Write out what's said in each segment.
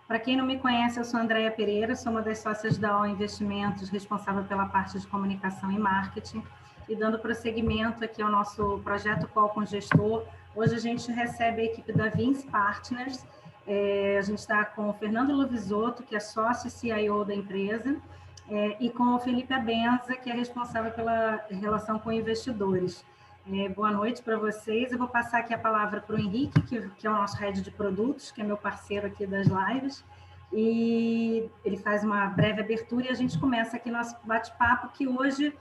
Para quem não me conhece, eu sou Andréia Pereira, sou uma das sócias da OL Investimentos, responsável pela parte de comunicação e marketing. E dando prosseguimento aqui ao nosso projeto Call com Gestor, hoje a gente recebe a equipe da Vince Partners. A gente está com o Fernando Lovisotto, que é sócio e CIO da empresa, e com o Felipe Abenza, que é responsável pela relação com investidores. Boa noite para vocês. Eu vou passar aqui a palavra para o Henrique, que é o nosso head de produtos, que é meu parceiro aqui das lives, e ele faz uma breve abertura e a gente começa aqui nosso bate-papo, que hoje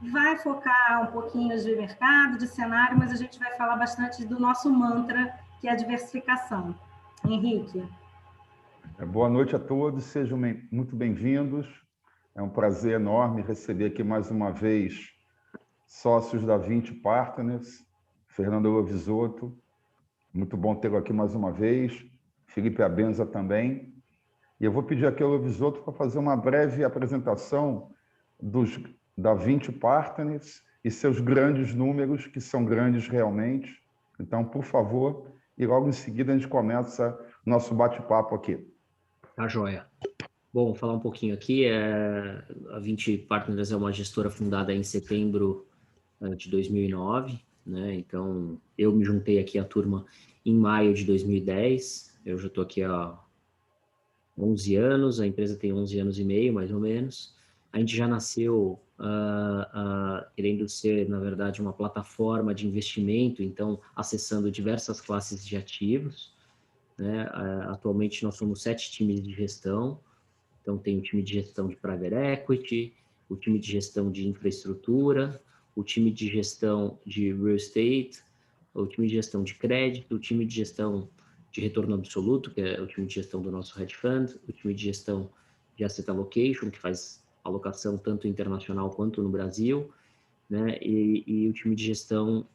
vai focar um pouquinho de mercado, de cenário, mas a gente vai falar bastante do nosso mantra, que é a diversificação. Henrique. Boa noite a todos, sejam muito bem-vindos. É um prazer enorme receber aqui mais uma vez sócios da Vince Partners, Fernando Lovisotto, muito bom tê-lo aqui mais uma vez, Felipe Abenza também. E eu vou pedir aqui ao Lovisotto para fazer uma breve apresentação da Vince Partners e seus grandes números, que são grandes realmente. Então, por favor, e logo em seguida a gente começa nosso bate-papo aqui. Tá joia. Bom, vou falar um pouquinho aqui. A Vince Partners é uma gestora fundada em setembro de 2009, né? Então, eu me juntei aqui à turma em maio de 2010. Eu já estou aqui há 11 anos, a empresa tem 11 anos e meio, mais ou menos. A gente já nasceu querendo ser, na verdade, uma plataforma de investimento, então, acessando diversas classes de ativos, né? Atualmente, nós somos 7 times de gestão. Então, tem o time de gestão de private equity, o time de gestão de infraestrutura, o time de gestão de real estate, o time de gestão de crédito, o time de gestão de retorno absoluto, que é o time de gestão do nosso hedge fund, o time de gestão de asset allocation, que faz alocação tanto internacional quanto no Brasil, né? E o time de gestão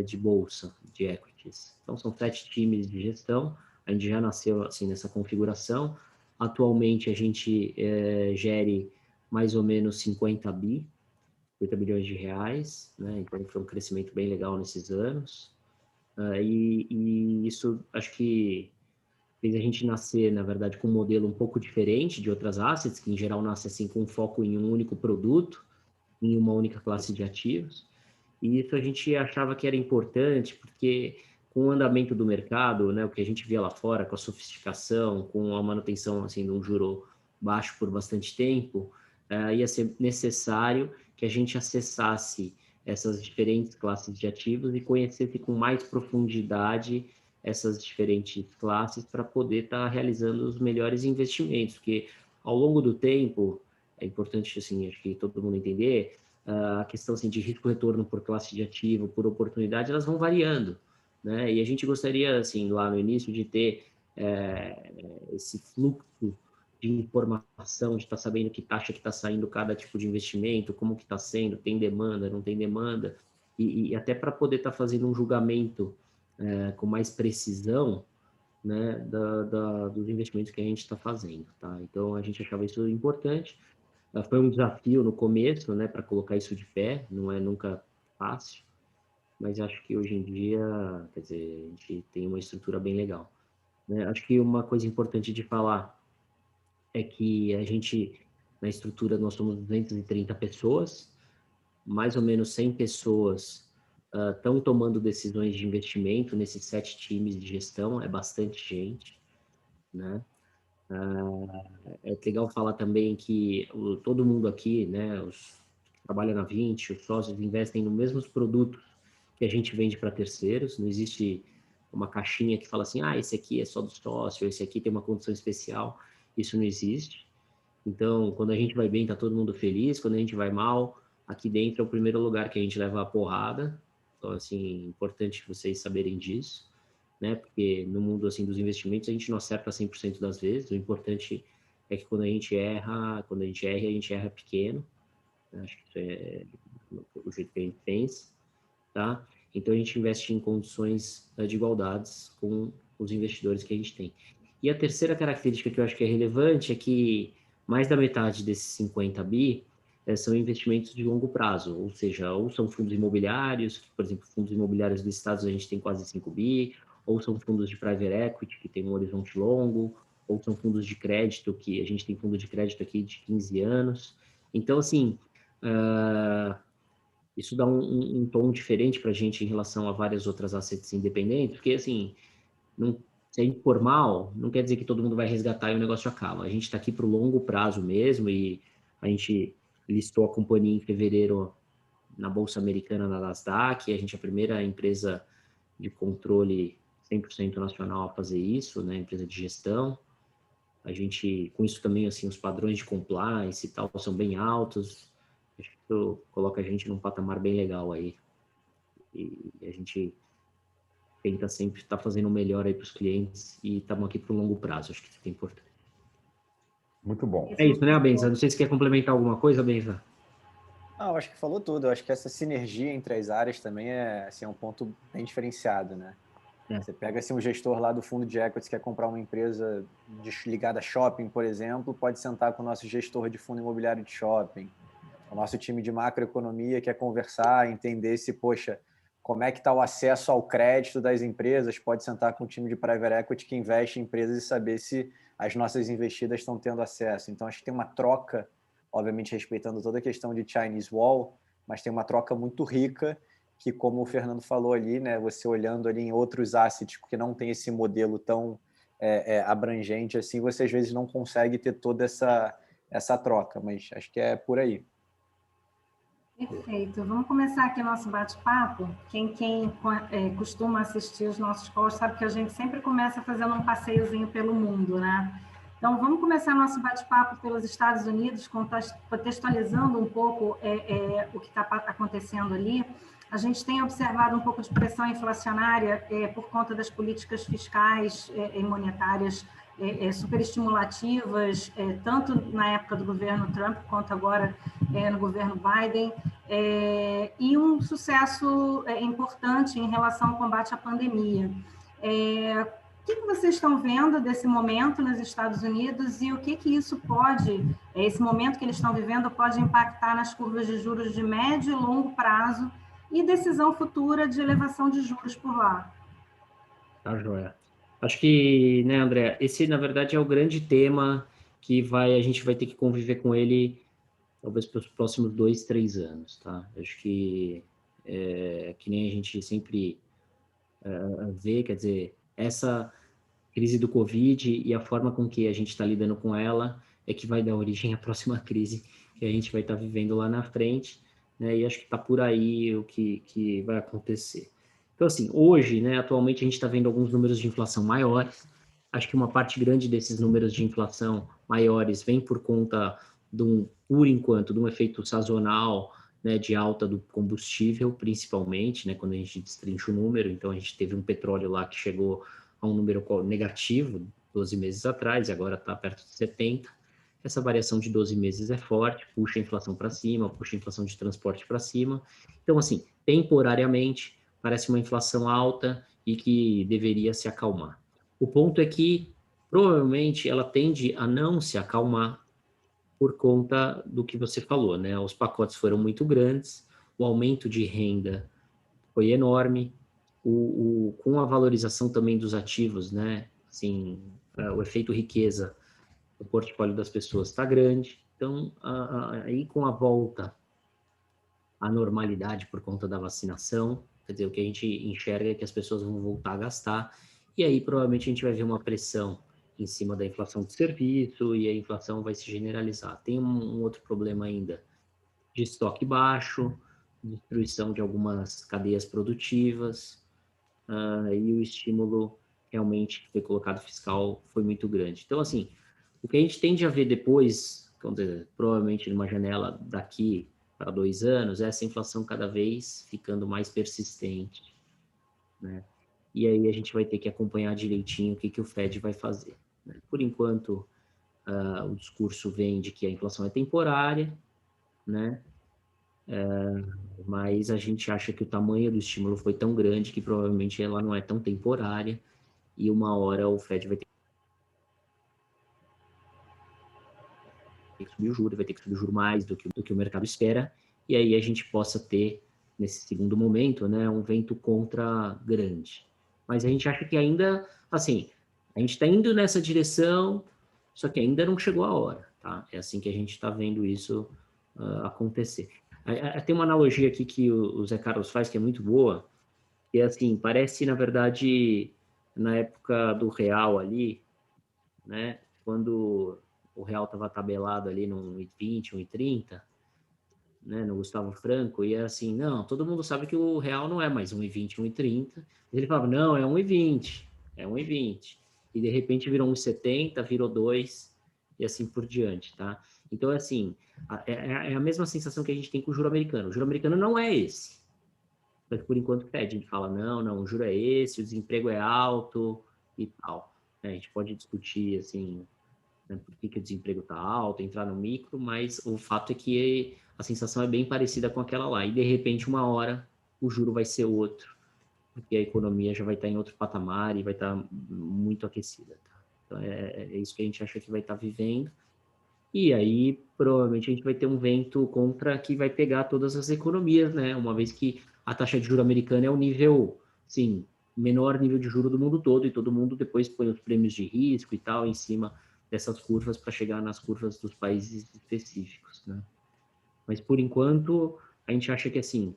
de bolsa, de equities. Então, são 7 times de gestão. A gente já nasceu assim nessa configuração. Atualmente, a gente gere mais ou menos 50 bilhões de reais, né? Então, foi um crescimento bem legal nesses anos. E isso, acho que fez a gente nascer, na verdade, com um modelo um pouco diferente de outras assets, que em geral nasce assim com foco em um único produto, em uma única classe de ativos. E isso a gente achava que era importante, porque com o andamento do mercado, né, o que a gente via lá fora, com a sofisticação, com a manutenção assim, de um juro baixo por bastante tempo, ia ser necessário que a gente acessasse essas diferentes classes de ativos e conhecesse com mais profundidade essas diferentes classes para poder estar realizando os melhores investimentos, porque ao longo do tempo, é importante, assim, acho que todo mundo entender, a questão assim, de risco-retorno por classe de ativo, por oportunidade, elas vão variando, né? E a gente gostaria, assim, lá no início, de ter esse fluxo de informação, de estar sabendo que taxa que está saindo cada tipo de investimento, como que está sendo, tem demanda, não tem demanda, e até para poder estar fazendo um julgamento com mais precisão, né, dos investimentos que a gente está fazendo, tá? Então, a gente achava isso importante. Foi um desafio no começo, né, para colocar isso de pé, não é nunca fácil, mas acho que hoje em dia, quer dizer, a gente tem uma estrutura bem legal, né? Acho que uma coisa importante de falar é que a gente, na estrutura, nós somos 230 pessoas, mais ou menos 100 pessoas estão tomando decisões de investimento nesses 7 times de gestão, é bastante gente, né? É legal falar também que todo mundo aqui, né, os que trabalham na Vinci, os sócios investem nos mesmos produtos que a gente vende para terceiros, não existe uma caixinha que fala assim, esse aqui é só do sócio, esse aqui tem uma condição especial, isso não existe. Então, quando a gente vai bem, tá todo mundo feliz, quando a gente vai mal, aqui dentro é o primeiro lugar que a gente leva a porrada, então, assim, importante vocês saberem disso, né, porque no mundo, assim, dos investimentos, a gente não acerta 100% das vezes, o importante é que quando a gente erra, a gente erra pequeno, né? Acho que isso é o jeito que a gente pensa, tá? Então, a gente investe em condições de igualdades com os investidores que a gente tem. E a terceira característica que eu acho que é relevante é que mais da metade desses 50 bi são investimentos de longo prazo, ou seja, ou são fundos imobiliários, por exemplo, fundos imobiliários listados a gente tem quase 5 bi, ou são fundos de private equity que tem um horizonte longo, ou são fundos de crédito, que a gente tem fundo de crédito aqui de 15 anos. Então, assim, isso dá um tom diferente para a gente em relação a várias outras assets independentes, porque, assim, se é informal, não quer dizer que todo mundo vai resgatar e o negócio acaba. A gente está aqui para o longo prazo mesmo, e a gente listou a companhia em fevereiro na Bolsa Americana, na Nasdaq, a gente é a primeira empresa de controle 100% nacional a fazer isso, né, empresa de gestão. A gente, com isso também, assim, os padrões de compliance e tal são bem altos. Acho que isso coloca a gente num patamar bem legal aí. E a gente tenta sempre estar fazendo o melhor aí para os clientes e estamos aqui para o longo prazo. Acho que isso é importante. Muito bom. É isso, né, Benza? Não sei se quer complementar alguma coisa, Benza. Não, eu acho que falou tudo. Eu acho que essa sinergia entre as áreas também é, assim, um ponto bem diferenciado, né? Você pega assim, um gestor lá do fundo de equities que quer comprar uma empresa ligada a shopping, por exemplo, pode sentar com o nosso gestor de fundo imobiliário de shopping. O nosso time de macroeconomia quer conversar, entender se, poxa, como é que está o acesso ao crédito das empresas, pode sentar com o time de private equity que investe em empresas e saber se as nossas investidas estão tendo acesso. Então, acho que tem uma troca, obviamente respeitando toda a questão de Chinese Wall, mas tem uma troca muito rica que, como o Fernando falou ali, né, você olhando ali em outros assets que não tem esse modelo tão abrangente assim, você às vezes não consegue ter toda essa troca, mas acho que é por aí. Perfeito. Vamos começar aqui o nosso bate-papo. Quem costuma assistir os nossos calls sabe que a gente sempre começa fazendo um passeiozinho pelo mundo, né? Então, vamos começar nosso bate-papo pelos Estados Unidos, contextualizando um pouco o que está acontecendo ali. A gente tem observado um pouco de pressão inflacionária por conta das políticas fiscais e monetárias superestimulativas, tanto na época do governo Trump quanto agora no governo Biden, e um sucesso importante em relação ao combate à pandemia. O que vocês estão vendo desse momento nos Estados Unidos e o que isso pode, esse momento que eles estão vivendo, pode impactar nas curvas de juros de médio e longo prazo e decisão futura de elevação de juros por lá? Tá, joia. Acho que, né, André, esse, na verdade, é o grande tema que a gente vai ter que conviver com ele, talvez, pelos próximos 2, 3 anos, tá? Acho que, que nem a gente sempre vê, quer dizer, essa crise do Covid e a forma com que a gente está lidando com ela é que vai dar origem à próxima crise que a gente vai estar vivendo lá na frente, né? E acho que está por aí o que vai acontecer. Então, assim, hoje, né, atualmente, a gente está vendo alguns números de inflação maiores. Acho que uma parte grande desses números de inflação maiores vem por conta por enquanto, de um efeito sazonal, né, de alta do combustível, principalmente, né, quando a gente destrincha o número. Então, a gente teve um petróleo lá que chegou a um número negativo 12 meses atrás, e agora está perto de 70. Essa variação de 12 meses é forte, puxa a inflação para cima, puxa a inflação de transporte para cima. Então, assim, temporariamente, parece uma inflação alta e que deveria se acalmar. O ponto é que, provavelmente, ela tende a não se acalmar por conta do que você falou, né? Os pacotes foram muito grandes, o aumento de renda foi enorme, com a valorização também dos ativos, né? Assim, o efeito riqueza do portfólio das pessoas está grande. Então, aí com a volta à normalidade por conta da vacinação, quer dizer, o que a gente enxerga é que as pessoas vão voltar a gastar, e aí provavelmente a gente vai ver uma pressão em cima da inflação de serviço, e a inflação vai se generalizar. Tem um outro problema ainda de estoque baixo, destruição de algumas cadeias produtivas, e o estímulo realmente que foi colocado fiscal foi muito grande. Então, assim, o que a gente tende a ver depois, provavelmente numa janela daqui para 2 anos, é essa inflação cada vez ficando mais persistente, né? E aí a gente vai ter que acompanhar direitinho o que o Fed vai fazer, né? Por enquanto, o discurso vem de que a inflação é temporária, né? Mas a gente acha que o tamanho do estímulo foi tão grande que provavelmente ela não é tão temporária, e uma hora o Fed vai ter que subir o juro, vai ter que subir o juro mais do que o mercado espera, e aí a gente possa ter, nesse segundo momento, né, um vento contra grande. Mas a gente acha que ainda, assim, A gente está indo nessa direção, só que ainda não chegou a hora, tá? É assim que a gente está vendo isso acontecer. Tem uma analogia aqui que o Zé Carlos faz, que é muito boa, que é assim, parece, na verdade, na época do real ali, né? Quando o real estava tabelado ali no 1,20, 1,30, né, no Gustavo Franco, e é assim, não, todo mundo sabe que o real não é mais 1,20, 1,30. Ele falava, não, é 1,20, é 1,20. E de repente virou 1,70, virou 2, e assim por diante, tá? Então, assim, é a mesma sensação que a gente tem com o juro americano. O juro americano não é esse. Mas por enquanto pede, a gente fala, não, o juro é esse, o desemprego é alto e tal. A gente pode discutir, assim, né, por que o desemprego está alto, entrar no micro, mas o fato é que a sensação é bem parecida com aquela lá. E, de repente, uma hora, o juro vai ser outro, porque a economia já vai estar em outro patamar e vai estar muito aquecida. Tá? Então, é isso que a gente acha que vai estar vivendo. E aí, provavelmente, a gente vai ter um vento contra que vai pegar todas as economias, né? Uma vez que a taxa de juro americana é o nível, sim, menor nível de juro do mundo todo, e todo mundo depois põe os prêmios de risco e tal em cima dessas curvas para chegar nas curvas dos países específicos, né? Mas, por enquanto, a gente acha que, assim,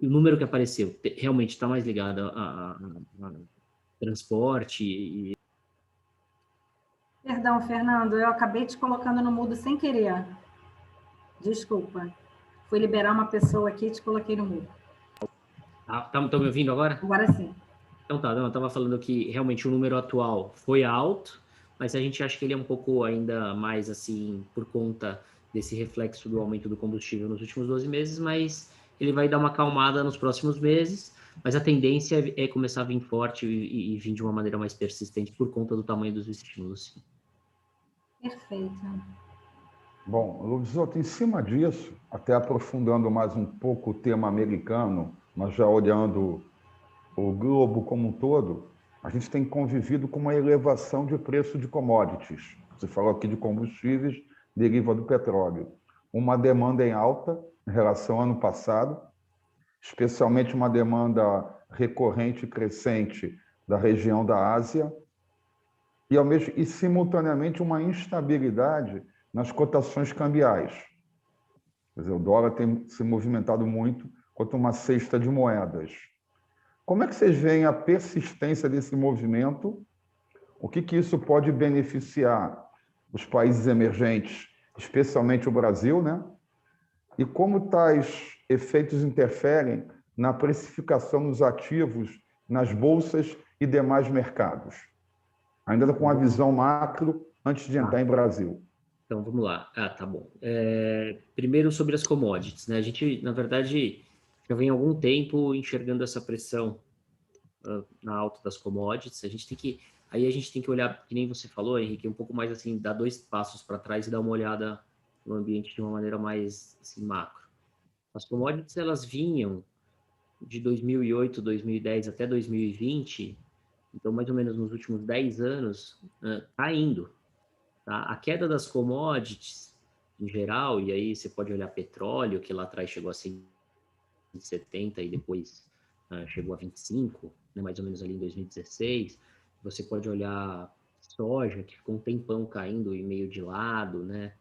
o número que apareceu realmente está mais ligado a transporte e... Perdão, Fernando, eu acabei te colocando no mudo sem querer. Desculpa. Fui liberar uma pessoa aqui e te coloquei no mudo. Estão me ouvindo agora? Agora sim. Então tá, eu estava falando que realmente o número atual foi alto, mas a gente acha que ele é um pouco ainda mais assim, por conta desse reflexo do aumento do combustível nos últimos 12 meses, mas ele vai dar uma acalmada nos próximos meses, mas a tendência é começar a vir forte e vir de uma maneira mais persistente por conta do tamanho dos estímulos. Perfeito. Bom, Luizoto, em cima disso, até aprofundando mais um pouco o tema americano, mas já olhando o globo como um todo, a gente tem convivido com uma elevação de preço de commodities. Você falou aqui de combustíveis, deriva do petróleo. Uma demanda em alta em relação ao ano passado, especialmente uma demanda recorrente e crescente da região da Ásia, e simultaneamente uma instabilidade nas cotações cambiais. Quer dizer, o dólar tem se movimentado muito quanto uma cesta de moedas. Como é que vocês veem a persistência desse movimento? O que isso pode beneficiar os países emergentes, especialmente o Brasil, né? E como tais efeitos interferem na precificação dos ativos nas bolsas e demais mercados? Ainda com a visão macro, antes de entrar em Brasil. Então, vamos lá. Tá bom. Primeiro, sobre as commodities, né? A gente, na verdade, já vem há algum tempo enxergando essa pressão na alta das commodities. Aí a gente tem que olhar, que nem você falou, Henrique, um pouco mais assim, dar 2 passos para trás e dar uma olhada no ambiente de uma maneira mais assim, macro. As commodities, elas vinham de 2008, 2010 até 2020, então mais ou menos nos últimos 10 anos, caindo. Tá? A queda das commodities, em geral, e aí você pode olhar petróleo, que lá atrás chegou a 170 e depois chegou a 25, né, mais ou menos ali em 2016. Você pode olhar soja, que ficou um tempão caindo e meio de lado, né?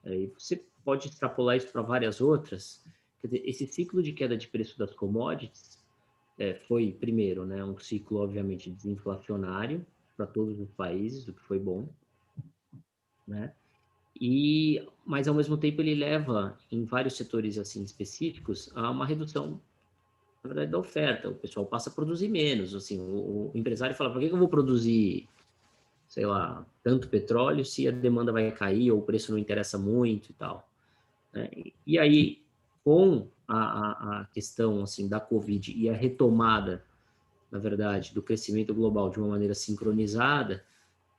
E você pode extrapolar isso para várias outras. Quer dizer, esse ciclo de queda de preço das commodities foi, primeiro, né, um ciclo, obviamente, desinflacionário para todos os países, o que foi bom, né? Mas, ao mesmo tempo, ele leva, em vários setores assim específicos, a uma redução, na verdade, da oferta. O pessoal passa a produzir menos. Assim, o empresário fala, por que eu vou produzir, sei lá, tanto petróleo se a demanda vai cair ou o preço não interessa muito e tal, né? E aí, com a questão assim, da Covid e a retomada, na verdade, do crescimento global de uma maneira sincronizada,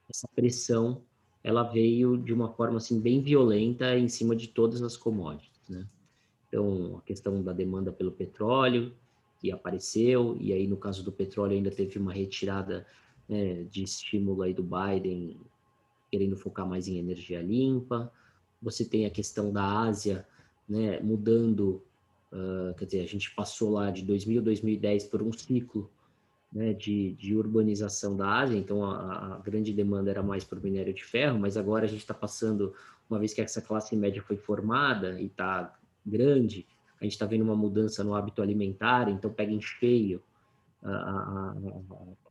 essa pressão ela veio de uma forma assim bem violenta em cima de todas as commodities, né? Então, a questão da demanda pelo petróleo que apareceu, e aí no caso do petróleo ainda teve uma retirada, né, de estímulo aí do Biden querendo focar mais em energia limpa. Você tem a questão da Ásia, né, mudando, quer dizer, a gente passou lá de 2000 a 2010 por um ciclo né, de urbanização da Ásia, então a grande demanda era mais por minério de ferro, mas agora a gente está passando, uma vez que essa classe média foi formada e está grande, a gente está vendo uma mudança no hábito alimentar, então pega em cheio a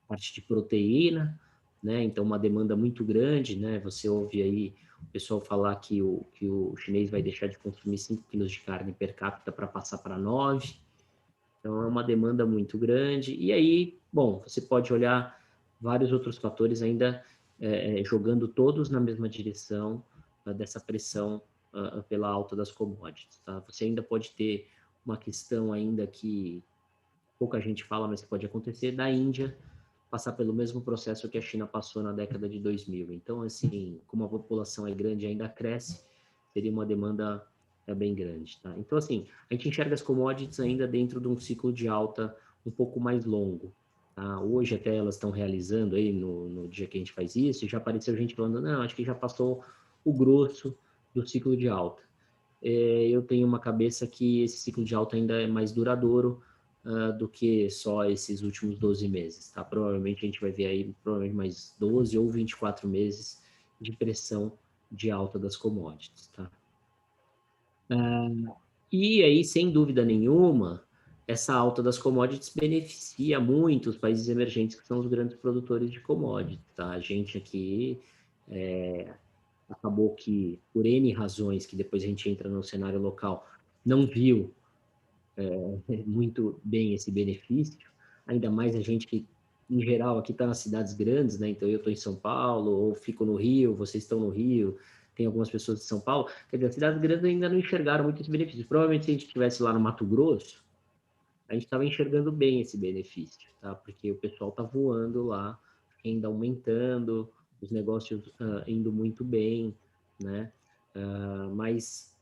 parte de proteína, né, então uma demanda muito grande, né, você ouve aí o pessoal falar que o chinês vai deixar de consumir 5 quilos de carne per capita para passar para 9. Então, é uma demanda muito grande. E aí, bom, você pode olhar vários outros fatores ainda jogando todos na mesma direção dessa pressão pela alta das commodities. Tá? Você ainda pode ter uma questão ainda que pouca gente fala, mas que pode acontecer, da Índia passar pelo mesmo processo que a China passou na década de 2000. Então, assim, como a população é grande e ainda cresce, seria uma demanda bem grande. Tá? Então, assim, a gente enxerga as commodities ainda dentro de um ciclo de alta um pouco mais longo. Tá? Hoje até elas estão realizando, aí no dia que a gente faz isso, e já apareceu gente falando, não, acho que já passou o grosso do ciclo de alta. Eu tenho uma cabeça que esse ciclo de alta ainda é mais duradouro, do que só esses últimos 12 meses, tá? Provavelmente a gente vai ver aí provavelmente mais 12 ou 24 meses de pressão de alta das commodities, tá? E aí, sem dúvida nenhuma, essa alta das commodities beneficia muito os países emergentes, que são os grandes produtores de commodities, tá? A gente aqui acabou que, por N razões, que depois a gente entra no cenário local, não viu muito bem esse benefício, ainda mais a gente que, em geral, aqui está nas cidades grandes, né? Então, eu estou em São Paulo, ou fico no Rio, vocês estão no Rio, tem algumas pessoas de São Paulo. Quer dizer, as cidades grandes ainda não enxergaram muito esse benefício. Provavelmente, se a gente estivesse lá no Mato Grosso, a gente estava enxergando bem esse benefício, tá? Porque o pessoal está voando lá, ainda aumentando, os negócios indo muito bem, né? Mas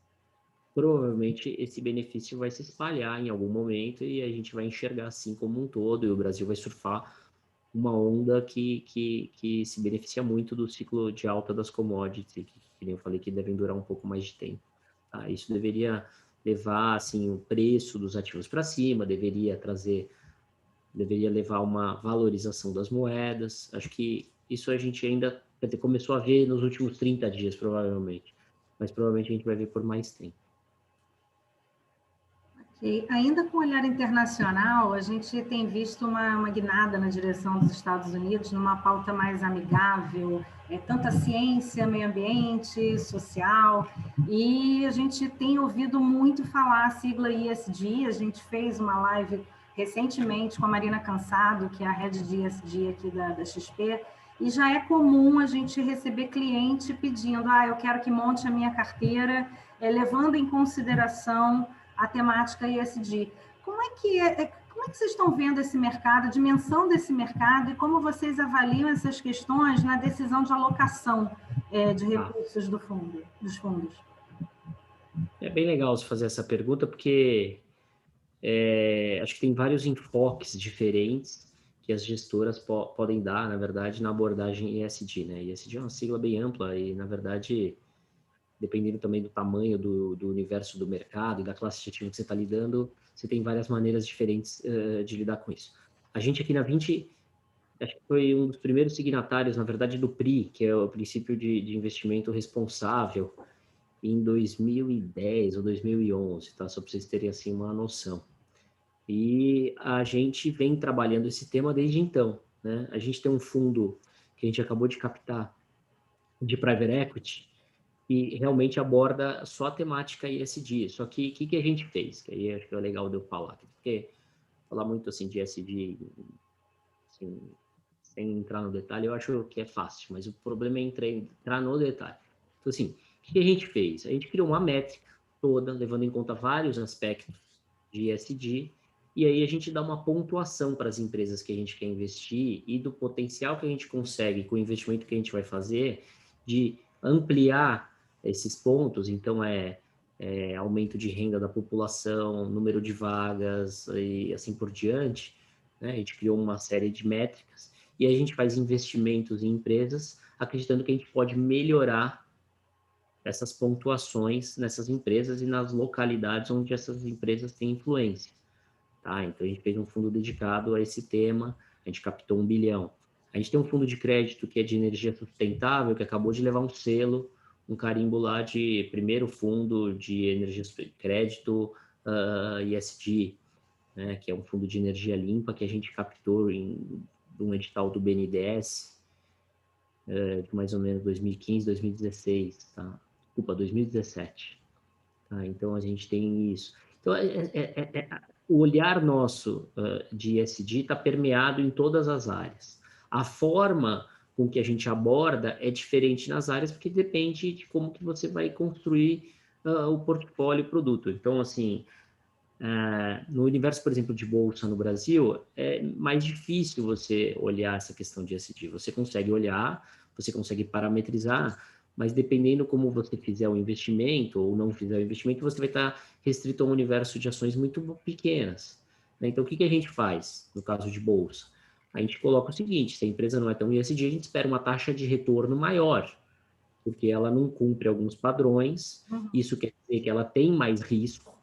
provavelmente esse benefício vai se espalhar em algum momento e a gente vai enxergar assim como um todo, e o Brasil vai surfar uma onda que se beneficia muito do ciclo de alta das commodities, que nem eu falei, que devem durar um pouco mais de tempo. Tá? Isso deveria levar assim, o preço dos ativos para cima, deveria levar uma valorização das moedas. Acho que isso a gente ainda começou a ver nos últimos 30 dias, provavelmente. Mas provavelmente a gente vai ver por mais tempo. E ainda com o olhar internacional, a gente tem visto uma guinada na direção dos Estados Unidos, numa pauta mais amigável, tanto a ciência, meio ambiente, social, e a gente tem ouvido muito falar a sigla ESG. A gente fez uma live recentemente com a Marina Cansado, que é a head de ESG aqui da XP, e já é comum a gente receber cliente pedindo, eu quero que monte a minha carteira, levando em consideração a temática ESG. Como é que vocês estão vendo esse mercado, a dimensão desse mercado, e como vocês avaliam essas questões na decisão de alocação de recursos dos fundos? É bem legal você fazer essa pergunta, porque acho que tem vários enfoques diferentes que as gestoras podem dar, na verdade, na abordagem ESG, né? ESG é uma sigla bem ampla e, na verdade, dependendo também do tamanho do universo do mercado e da classe de ativo que você está lidando, você tem várias maneiras diferentes de lidar com isso. A gente aqui na 20, acho que foi um dos primeiros signatários, na verdade, do PRI, que é o Princípio de Investimento Responsável, em 2010 ou 2011, tá? Só para vocês terem assim uma noção. E a gente vem trabalhando esse tema desde então, né? A gente tem um fundo que a gente acabou de captar de private equity, e realmente aborda só a temática ESG. Só que o que a gente fez? Que aí acho que é legal de eu falar. Porque falar muito assim de ESG, assim, sem entrar no detalhe, eu acho que é fácil, mas o problema é entrar no detalhe. Então, assim, o que a gente fez? A gente criou uma métrica toda, levando em conta vários aspectos de ESG, e aí a gente dá uma pontuação para as empresas que a gente quer investir e do potencial que a gente consegue com o investimento que a gente vai fazer de ampliar esses pontos. Então, aumento de renda da população, número de vagas e assim por diante, né? A gente criou uma série de métricas e a gente faz investimentos em empresas acreditando que a gente pode melhorar essas pontuações nessas empresas e nas localidades onde essas empresas têm influência. Tá? Então, a gente fez um fundo dedicado a esse tema, a gente captou 1 bilhão. A gente tem um fundo de crédito que é de energia sustentável, que acabou de levar um selo, um carimbo lá de primeiro fundo de energia crédito ESG, né, que é um fundo de energia limpa que a gente captou em um edital do BNDES, de mais ou menos 2015, 2016, tá? Desculpa, 2017. Tá? Então, a gente tem isso. Então, o olhar nosso de ESG está permeado em todas as áreas. A forma com que a gente aborda é diferente nas áreas, porque depende de como que você vai construir o portfólio e produto. Então, assim, no universo, por exemplo, de bolsa no Brasil, é mais difícil você olhar essa questão de ESG. Você consegue olhar, você consegue parametrizar, mas dependendo como você fizer o investimento ou não fizer o investimento, você vai estar restrito a um universo de ações muito pequenas, né? Então, o que a gente faz no caso de bolsa? A gente coloca o seguinte: se a empresa não é tão ESG, a gente espera uma taxa de retorno maior, porque ela não cumpre alguns padrões, isso quer dizer que ela tem mais risco.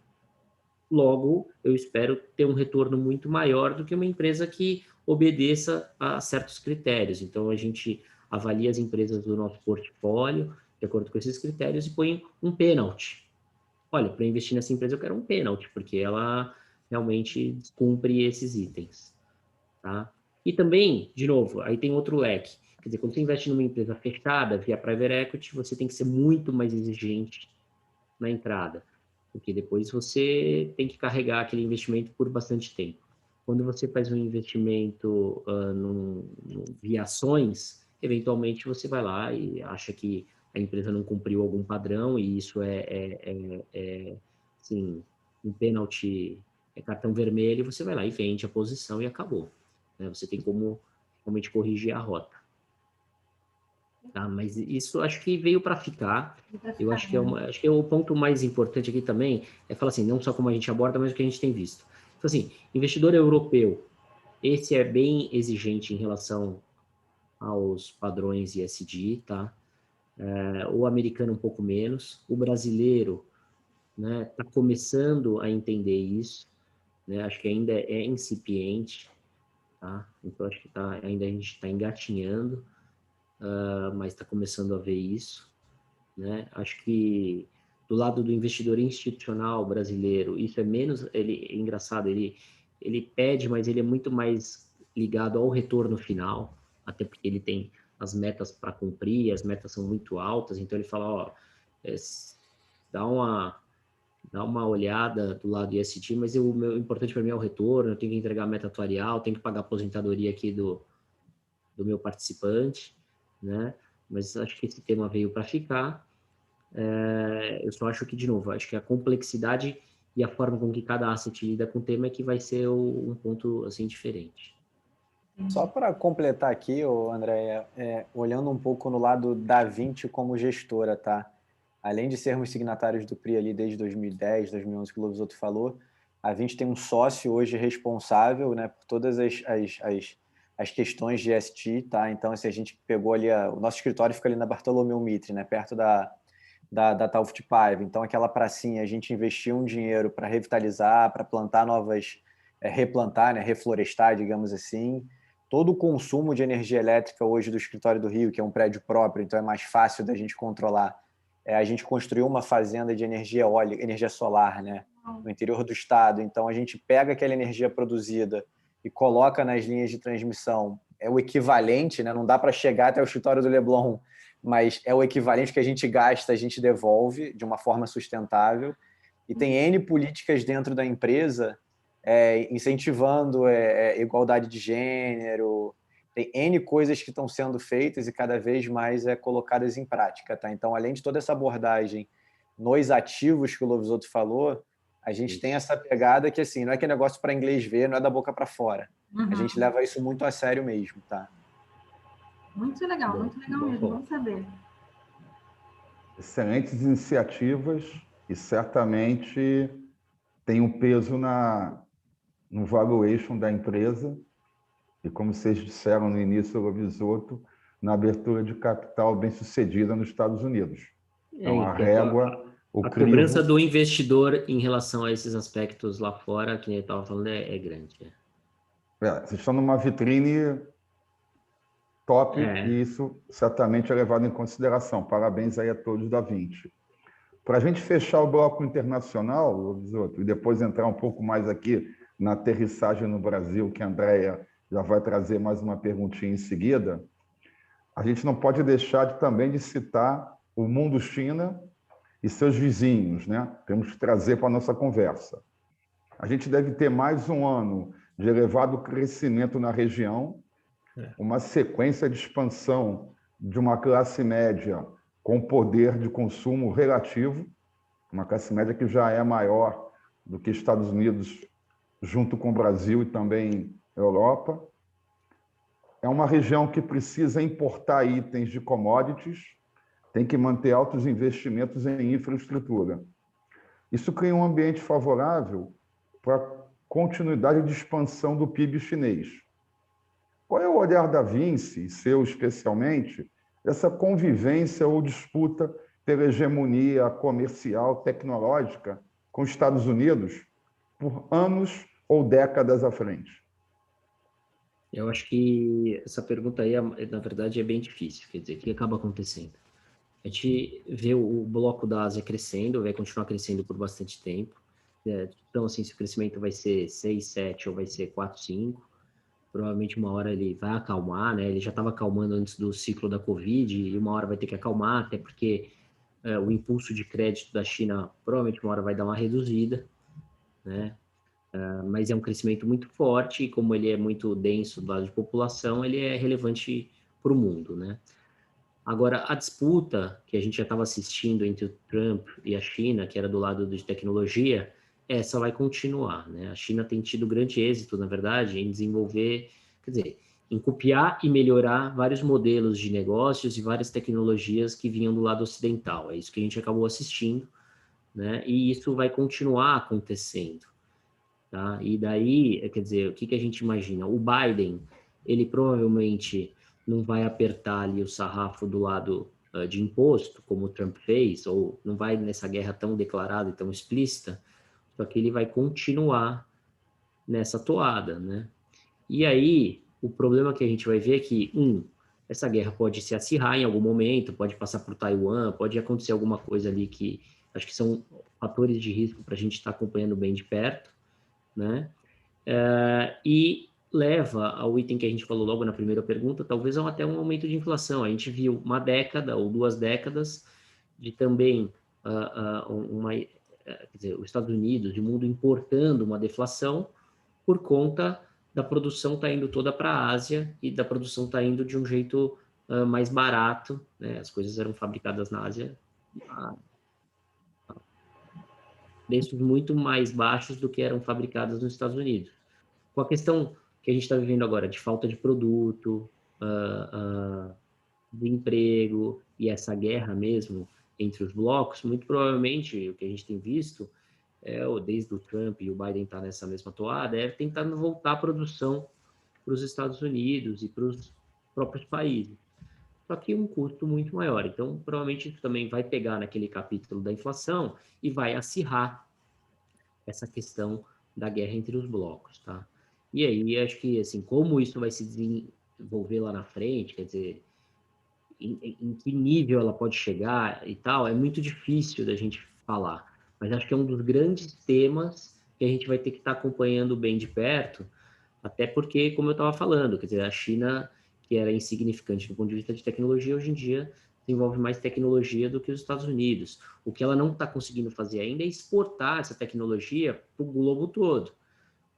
Logo, eu espero ter um retorno muito maior do que uma empresa que obedeça a certos critérios. Então, a gente avalia as empresas do nosso portfólio de acordo com esses critérios e põe um pênalti. Olha, para investir nessa empresa eu quero um pênalti, porque ela realmente cumpre esses itens. Tá? E também, de novo, aí tem outro leque. Quer dizer, quando você investe numa empresa fechada, via private equity, você tem que ser muito mais exigente na entrada, porque depois você tem que carregar aquele investimento por bastante tempo. Quando você faz um investimento via ações, eventualmente você vai lá e acha que a empresa não cumpriu algum padrão, e isso assim, um pênalti, cartão vermelho, você vai lá e vende a posição e acabou. Né? Você tem como realmente corrigir a rota. Tá, mas isso acho que veio para ficar. Eu acho que acho que o ponto mais importante aqui também é falar assim, não só como a gente aborda, mas o que a gente tem visto. Então, assim, investidor europeu, esse é bem exigente em relação aos padrões ESG, tá? O americano um pouco menos. O brasileiro, né, tá começando a entender isso, né? Acho que ainda é incipiente, tá? Então, acho que ainda a gente está engatinhando, mas está começando a ver isso. Né? Acho que do lado do investidor institucional brasileiro, isso é menos, é engraçado, ele pede, mas ele é muito mais ligado ao retorno final, até porque ele tem as metas para cumprir, as metas são muito altas, então ele fala, ó, dá uma olhada do lado ESG, mas o importante para mim é o retorno, eu tenho que entregar a meta atuarial, tenho que pagar a aposentadoria aqui do meu participante, né? Mas acho que esse tema veio para ficar. Eu só acho que, de novo, acho que a complexidade e a forma com que cada asset lida com o tema é que vai ser um ponto, assim, diferente. Só para completar aqui, André, olhando um pouco no lado da Vinci como gestora, tá? Além de sermos signatários do PRI ali desde 2010, 2011, que o Lovisoto falou, a Vinci tem um sócio hoje responsável, né, por todas as questões de ESG, tá? Então, se a gente pegou ali, o nosso escritório fica ali na Bartolomeu Mitre, né, perto da Taufte Paiva. Então, aquela pracinha, a gente investiu um dinheiro para revitalizar, para plantar novas, replantar, né, reflorestar, digamos assim. Todo o consumo de energia elétrica hoje do escritório do Rio, que é um prédio próprio, então é mais fácil da gente controlar. A gente construiu uma fazenda de energia eólica, energia solar, né, no interior do estado. Então, a gente pega aquela energia produzida e coloca nas linhas de transmissão. É o equivalente, né? Não dá para chegar até o escritório do Leblon, mas é o equivalente que a gente gasta, a gente devolve de uma forma sustentável. E tem N políticas dentro da empresa incentivando igualdade de gênero, tem N coisas que estão sendo feitas e cada vez mais colocadas em prática. Tá? Então, além de toda essa abordagem nos ativos que o Lovisoto falou, a gente tem essa pegada que, assim, não é que é negócio para inglês ver, não é da boca para fora. A gente leva isso muito a sério mesmo, tá? Muito legal mesmo, vamos saber. Excelentes iniciativas e certamente tem um peso no valuation da empresa e, como vocês disseram no início, Lovisoto, na abertura de capital bem-sucedida nos Estados Unidos. Então, a régua, a cobrança do investidor em relação a esses aspectos lá fora, que eu estava falando, é grande. Vocês estão numa vitrine top e isso certamente é levado em consideração. Parabéns aí a todos da 20. Para a gente fechar o bloco internacional, e depois entrar um pouco mais aqui na aterrissagem no Brasil, que a Andrea já vai trazer mais uma perguntinha em seguida, a gente não pode deixar também de citar o mundo China e seus vizinhos, né? Temos que trazer para a nossa conversa. A gente deve ter mais um ano de elevado crescimento na região, uma sequência de expansão de uma classe média com poder de consumo relativo, uma classe média que já é maior do que Estados Unidos, junto com o Brasil e também Europa. É uma região que precisa importar itens de commodities, tem que manter altos investimentos em infraestrutura. Isso cria um ambiente favorável para a continuidade de expansão do PIB chinês. Qual é o olhar da Vinci, seu especialmente, dessa convivência ou disputa pela hegemonia comercial, tecnológica com os Estados Unidos por anos ou décadas à frente? Eu acho que essa pergunta aí, na verdade, é bem difícil. Quer dizer, o que acaba acontecendo? A gente vê o bloco da Ásia crescendo, vai continuar crescendo por bastante tempo. Então, assim, se o crescimento vai ser 6, 7 ou vai ser 4, 5, provavelmente uma hora ele vai acalmar, né? Ele já estava acalmando antes do ciclo da Covid e uma hora vai ter que acalmar, até porque o impulso de crédito da China provavelmente uma hora vai dar uma reduzida, né? Mas é um crescimento muito forte e como ele é muito denso do lado de população, ele é relevante para o mundo, né? Agora, a disputa que a gente já estava assistindo entre o Trump e a China, que era do lado de tecnologia, essa vai continuar, né? A China tem tido grande êxito, na verdade, em desenvolver, quer dizer, em copiar e melhorar vários modelos de negócios e várias tecnologias que vinham do lado ocidental. É isso que a gente acabou assistindo, né? E isso vai continuar acontecendo, tá? E daí, quer dizer, o que a gente imagina? O Biden, ele provavelmente não vai apertar ali o sarrafo do lado de imposto, como o Trump fez, ou não vai nessa guerra tão declarada e tão explícita, só que ele vai continuar nessa toada, né? E aí, o problema que a gente vai ver é que, essa guerra pode se acirrar em algum momento, pode passar por Taiwan, pode acontecer alguma coisa ali que acho que são fatores de risco para a gente estar acompanhando bem de perto, né? E leva ao item que a gente falou logo na primeira pergunta, talvez até um aumento de inflação. A gente viu uma década ou 2 décadas de também quer dizer, os Estados Unidos e o mundo importando uma deflação por conta da produção tá indo toda para a Ásia e da produção tá indo de um jeito mais barato, né? As coisas eram fabricadas na Ásia a preços muito mais baixos do que eram fabricadas nos Estados Unidos. Com a questão que a gente está vivendo agora de falta de produto, de emprego e essa guerra mesmo entre os blocos, muito provavelmente o que a gente tem visto desde o Trump e o Biden tá nessa mesma toada, é tentando voltar a produção para os Estados Unidos e para os próprios países. Só que um custo muito maior. Então, provavelmente isso também vai pegar naquele capítulo da inflação e vai acirrar essa questão da guerra entre os blocos, tá? E aí, acho que, assim, como isso vai se desenvolver lá na frente, quer dizer, em que nível ela pode chegar e tal, é muito difícil da gente falar. Mas acho que é um dos grandes temas que a gente vai ter que estar acompanhando bem de perto, até porque, como eu estava falando, quer dizer, a China, que era insignificante do ponto de vista de tecnologia, hoje em dia desenvolve mais tecnologia do que os Estados Unidos. O que ela não está conseguindo fazer ainda é exportar essa tecnologia para o globo todo,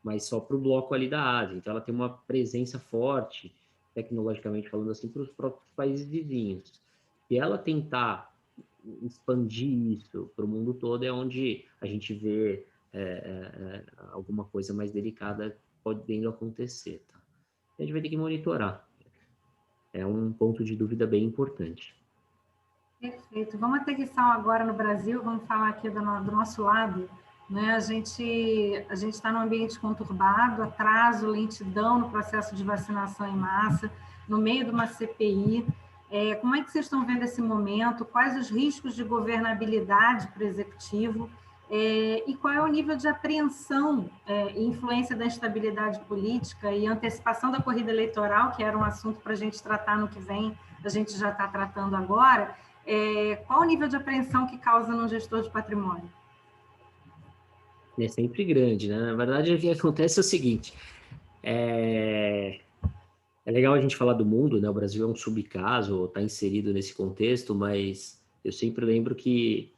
mas só para o bloco ali da Ásia. Então, ela tem uma presença forte, tecnologicamente falando assim, para os próprios países vizinhos. Se ela tentar expandir isso para o mundo todo, é onde a gente vê alguma coisa mais delicada podendo acontecer. Tá? A gente vai ter que monitorar. É um ponto de dúvida bem importante. Perfeito. Vamos aterrissar agora no Brasil, vamos falar aqui do nosso lado. Né? A gente está num ambiente conturbado, atraso, lentidão no processo de vacinação em massa, no meio de uma CPI. Como é que vocês estão vendo esse momento? Quais os riscos de governabilidade para o Executivo? E qual é o nível de apreensão e influência da instabilidade política e antecipação da corrida eleitoral, que era um assunto para a gente tratar no que vem, a gente já está tratando agora, qual o nível de apreensão que causa no gestor de patrimônio? É sempre grande, né? Na verdade, o que acontece é o seguinte, é legal a gente falar do mundo, né? O Brasil é um subcaso, está inserido nesse contexto, mas eu sempre lembro que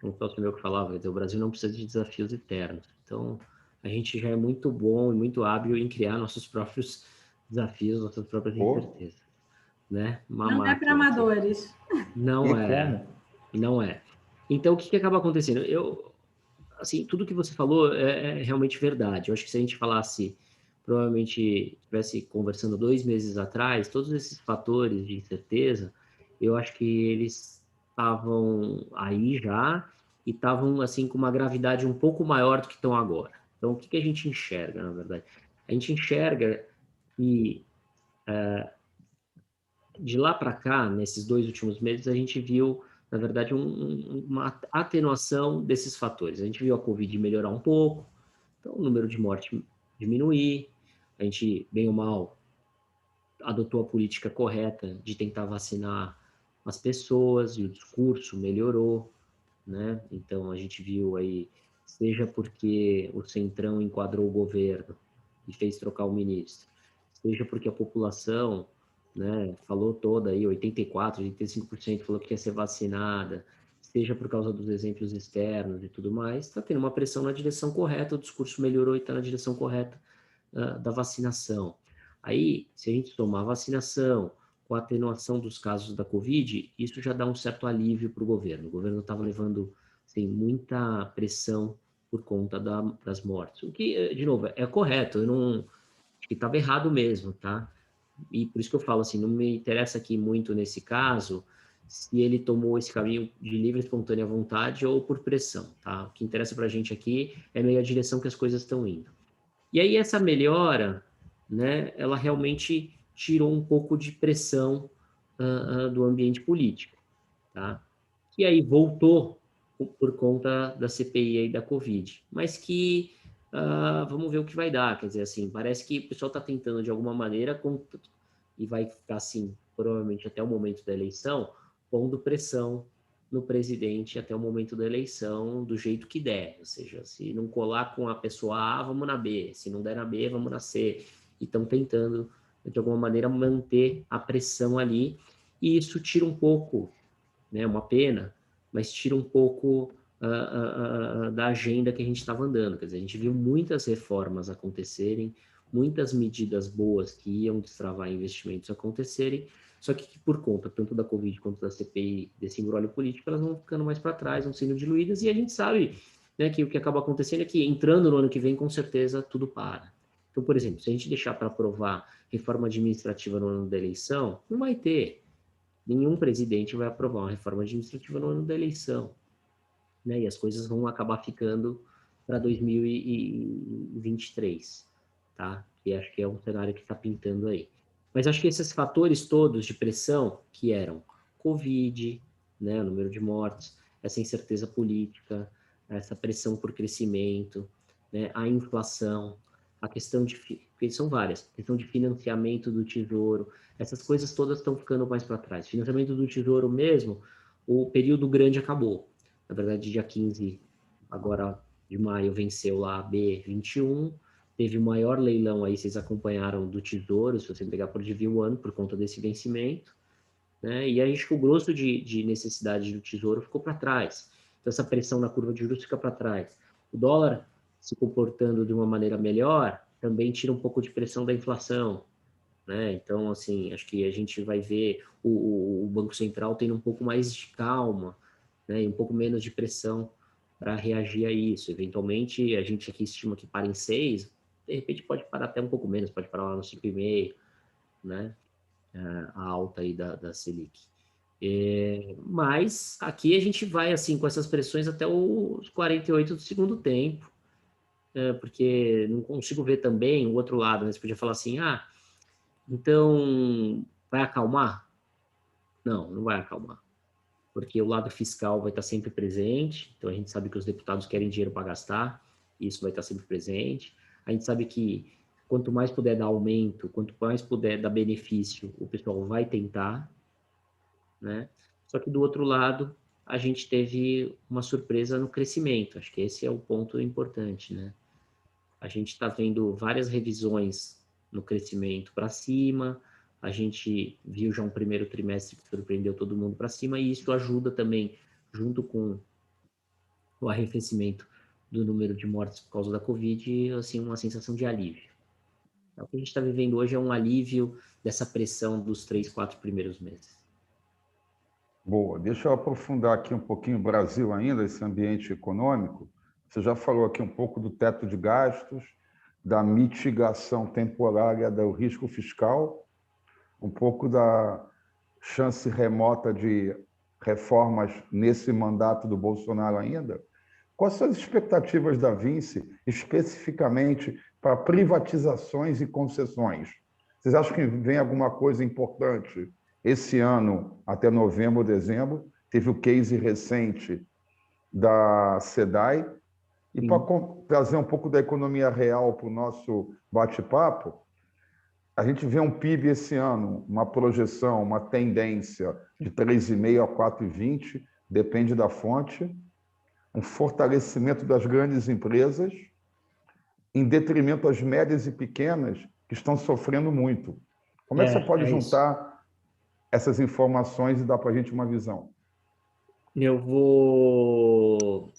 um sócio meu que falava, o Brasil não precisa de desafios eternos. Então, a gente já é muito bom e muito hábil em criar nossos próprios desafios, nossas próprias incertezas, né? Uma Não é para máquina aqui. amadores. Não é. Não é. Então, o que acaba acontecendo? Assim, tudo que você falou é realmente verdade. Eu acho que se a gente falasse, provavelmente estivesse conversando 2 meses atrás, todos esses fatores de incerteza, eu acho que eles estavam aí já e estavam, assim, com uma gravidade um pouco maior do que estão agora. Então, o que a gente enxerga, na verdade? A gente enxerga que de lá para cá, nesses 2 últimos meses, a gente viu, na verdade, uma atenuação desses fatores. A gente viu a Covid melhorar um pouco, então o número de mortes diminuir, a gente, bem ou mal, adotou a política correta de tentar vacinar as pessoas e o discurso melhorou, né? Então a gente viu aí, seja porque o Centrão enquadrou o governo e fez trocar o ministro, seja porque a população, né, falou toda aí, 84%, 85% falou que quer ser vacinada, seja por causa dos exemplos externos e tudo mais, está tendo uma pressão na direção correta, o discurso melhorou e está na direção correta da vacinação. Aí, se a gente tomar a vacinação com a atenuação dos casos da Covid, isso já dá um certo alívio para o governo. O governo estava levando assim, muita pressão por conta das mortes. O que, de novo, é correto, eu não acho que estava errado mesmo, tá? E por isso que eu falo assim, não me interessa aqui muito nesse caso se ele tomou esse caminho de livre e espontânea vontade ou por pressão, tá? O que interessa para a gente aqui é meio a direção que as coisas estão indo. E aí essa melhora, né, ela realmente tirou um pouco de pressão do ambiente político, tá? Que aí voltou por conta da CPI e da Covid, mas que vamos ver o que vai dar, quer dizer, assim, parece que o pessoal está tentando de alguma maneira, e vai ficar assim, provavelmente até o momento da eleição, pondo pressão no presidente até o momento da eleição, do jeito que der, ou seja, se não colar com a pessoa A, vamos na B, se não der na B, vamos na C, e estão tentando, de alguma maneira, manter a pressão ali, e isso tira um pouco, né, uma pena, mas tira um pouco da agenda que a gente estava andando. Quer dizer, a gente viu muitas reformas acontecerem, muitas medidas boas que iam destravar investimentos acontecerem, só que por conta tanto da Covid quanto da CPI, desse imbróglio político, elas vão ficando mais para trás, vão sendo diluídas, e a gente sabe, né, que o que acaba acontecendo é que entrando no ano que vem, com certeza, tudo para. Então, por exemplo, se a gente deixar para aprovar reforma administrativa no ano da eleição, não vai ter. Nenhum presidente vai aprovar uma reforma administrativa no ano da eleição, né? E as coisas vão acabar ficando para 2023, tá? Que acho que é um cenário que está pintando aí. Mas acho que esses fatores todos de pressão, que eram Covid, né, o número de mortes, essa incerteza política, essa pressão por crescimento, né, a inflação, a questão porque são várias, a questão de financiamento do Tesouro, essas coisas todas estão ficando mais para trás. Financiamento do Tesouro mesmo, o período grande acabou. Na verdade, dia 15 agora de maio venceu lá a B21, teve o maior leilão aí, vocês acompanharam, do Tesouro, se você pegar por dia o ano, por conta desse vencimento, né? E aí acho que o grosso de necessidade do Tesouro ficou para trás. Então essa pressão na curva de juros fica para trás. O dólar se comportando de uma maneira melhor também tira um pouco de pressão da inflação, né? Então, assim, acho que a gente vai ver o Banco Central tendo um pouco mais de calma, né? E um pouco menos de pressão para reagir a isso. Eventualmente, a gente aqui estima que para em 6, de repente pode parar até um pouco menos, pode parar lá no 5,5, né? A alta aí da Selic. Mas aqui a gente vai assim com essas pressões até os 48 do segundo tempo, porque não consigo ver também o outro lado, né? Você podia falar assim, então vai acalmar? Não, não vai acalmar. porque o lado fiscal vai estar sempre presente, então a gente sabe que os deputados querem dinheiro para gastar, e isso vai estar sempre presente. A gente sabe que quanto mais puder dar aumento, quanto mais puder dar benefício, o pessoal vai tentar, né? Só que do outro lado, a gente teve uma surpresa no crescimento, acho que esse é o ponto importante, né? A gente está vendo várias revisões no crescimento para cima, a gente viu já um primeiro trimestre que surpreendeu todo mundo para cima, e isso ajuda também, junto com o arrefecimento do número de mortes por causa da Covid, assim, uma sensação de alívio. O que a gente está vivendo hoje é um alívio dessa pressão dos 3, 4 primeiros meses. Boa, deixa eu aprofundar aqui um pouquinho o Brasil ainda, esse ambiente econômico. Você já falou aqui um pouco do teto de gastos, da mitigação temporária do risco fiscal, um pouco da chance remota de reformas nesse mandato do Bolsonaro ainda. Quais são as expectativas da Vinci, especificamente para privatizações e concessões? Vocês acham que vem alguma coisa importante esse ano, até novembro, dezembro? Teve o case recente da SEDAI. E para trazer um pouco da economia real para o nosso bate-papo, a gente vê um PIB esse ano, uma projeção, uma tendência de 3,5 a 4,20, depende da fonte, um fortalecimento das grandes empresas, em detrimento às médias e pequenas, que estão sofrendo muito. Como é que você pode juntar essas informações e dar para a gente uma visão? Eu vou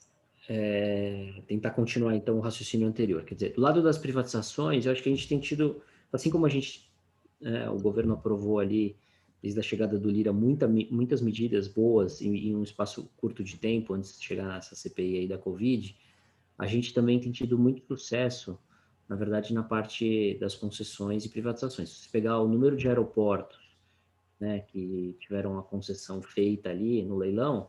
tentar continuar, então, o raciocínio anterior. Quer dizer, do lado das privatizações, eu acho que a gente tem tido, assim como o governo aprovou ali, desde a chegada do Lira, muitas medidas boas em um espaço curto de tempo, antes de chegar nessa CPI aí da Covid, a gente também tem tido muito sucesso, na verdade, na parte das concessões e privatizações. Se você pegar o número de aeroportos, né, que tiveram a concessão feita ali no leilão,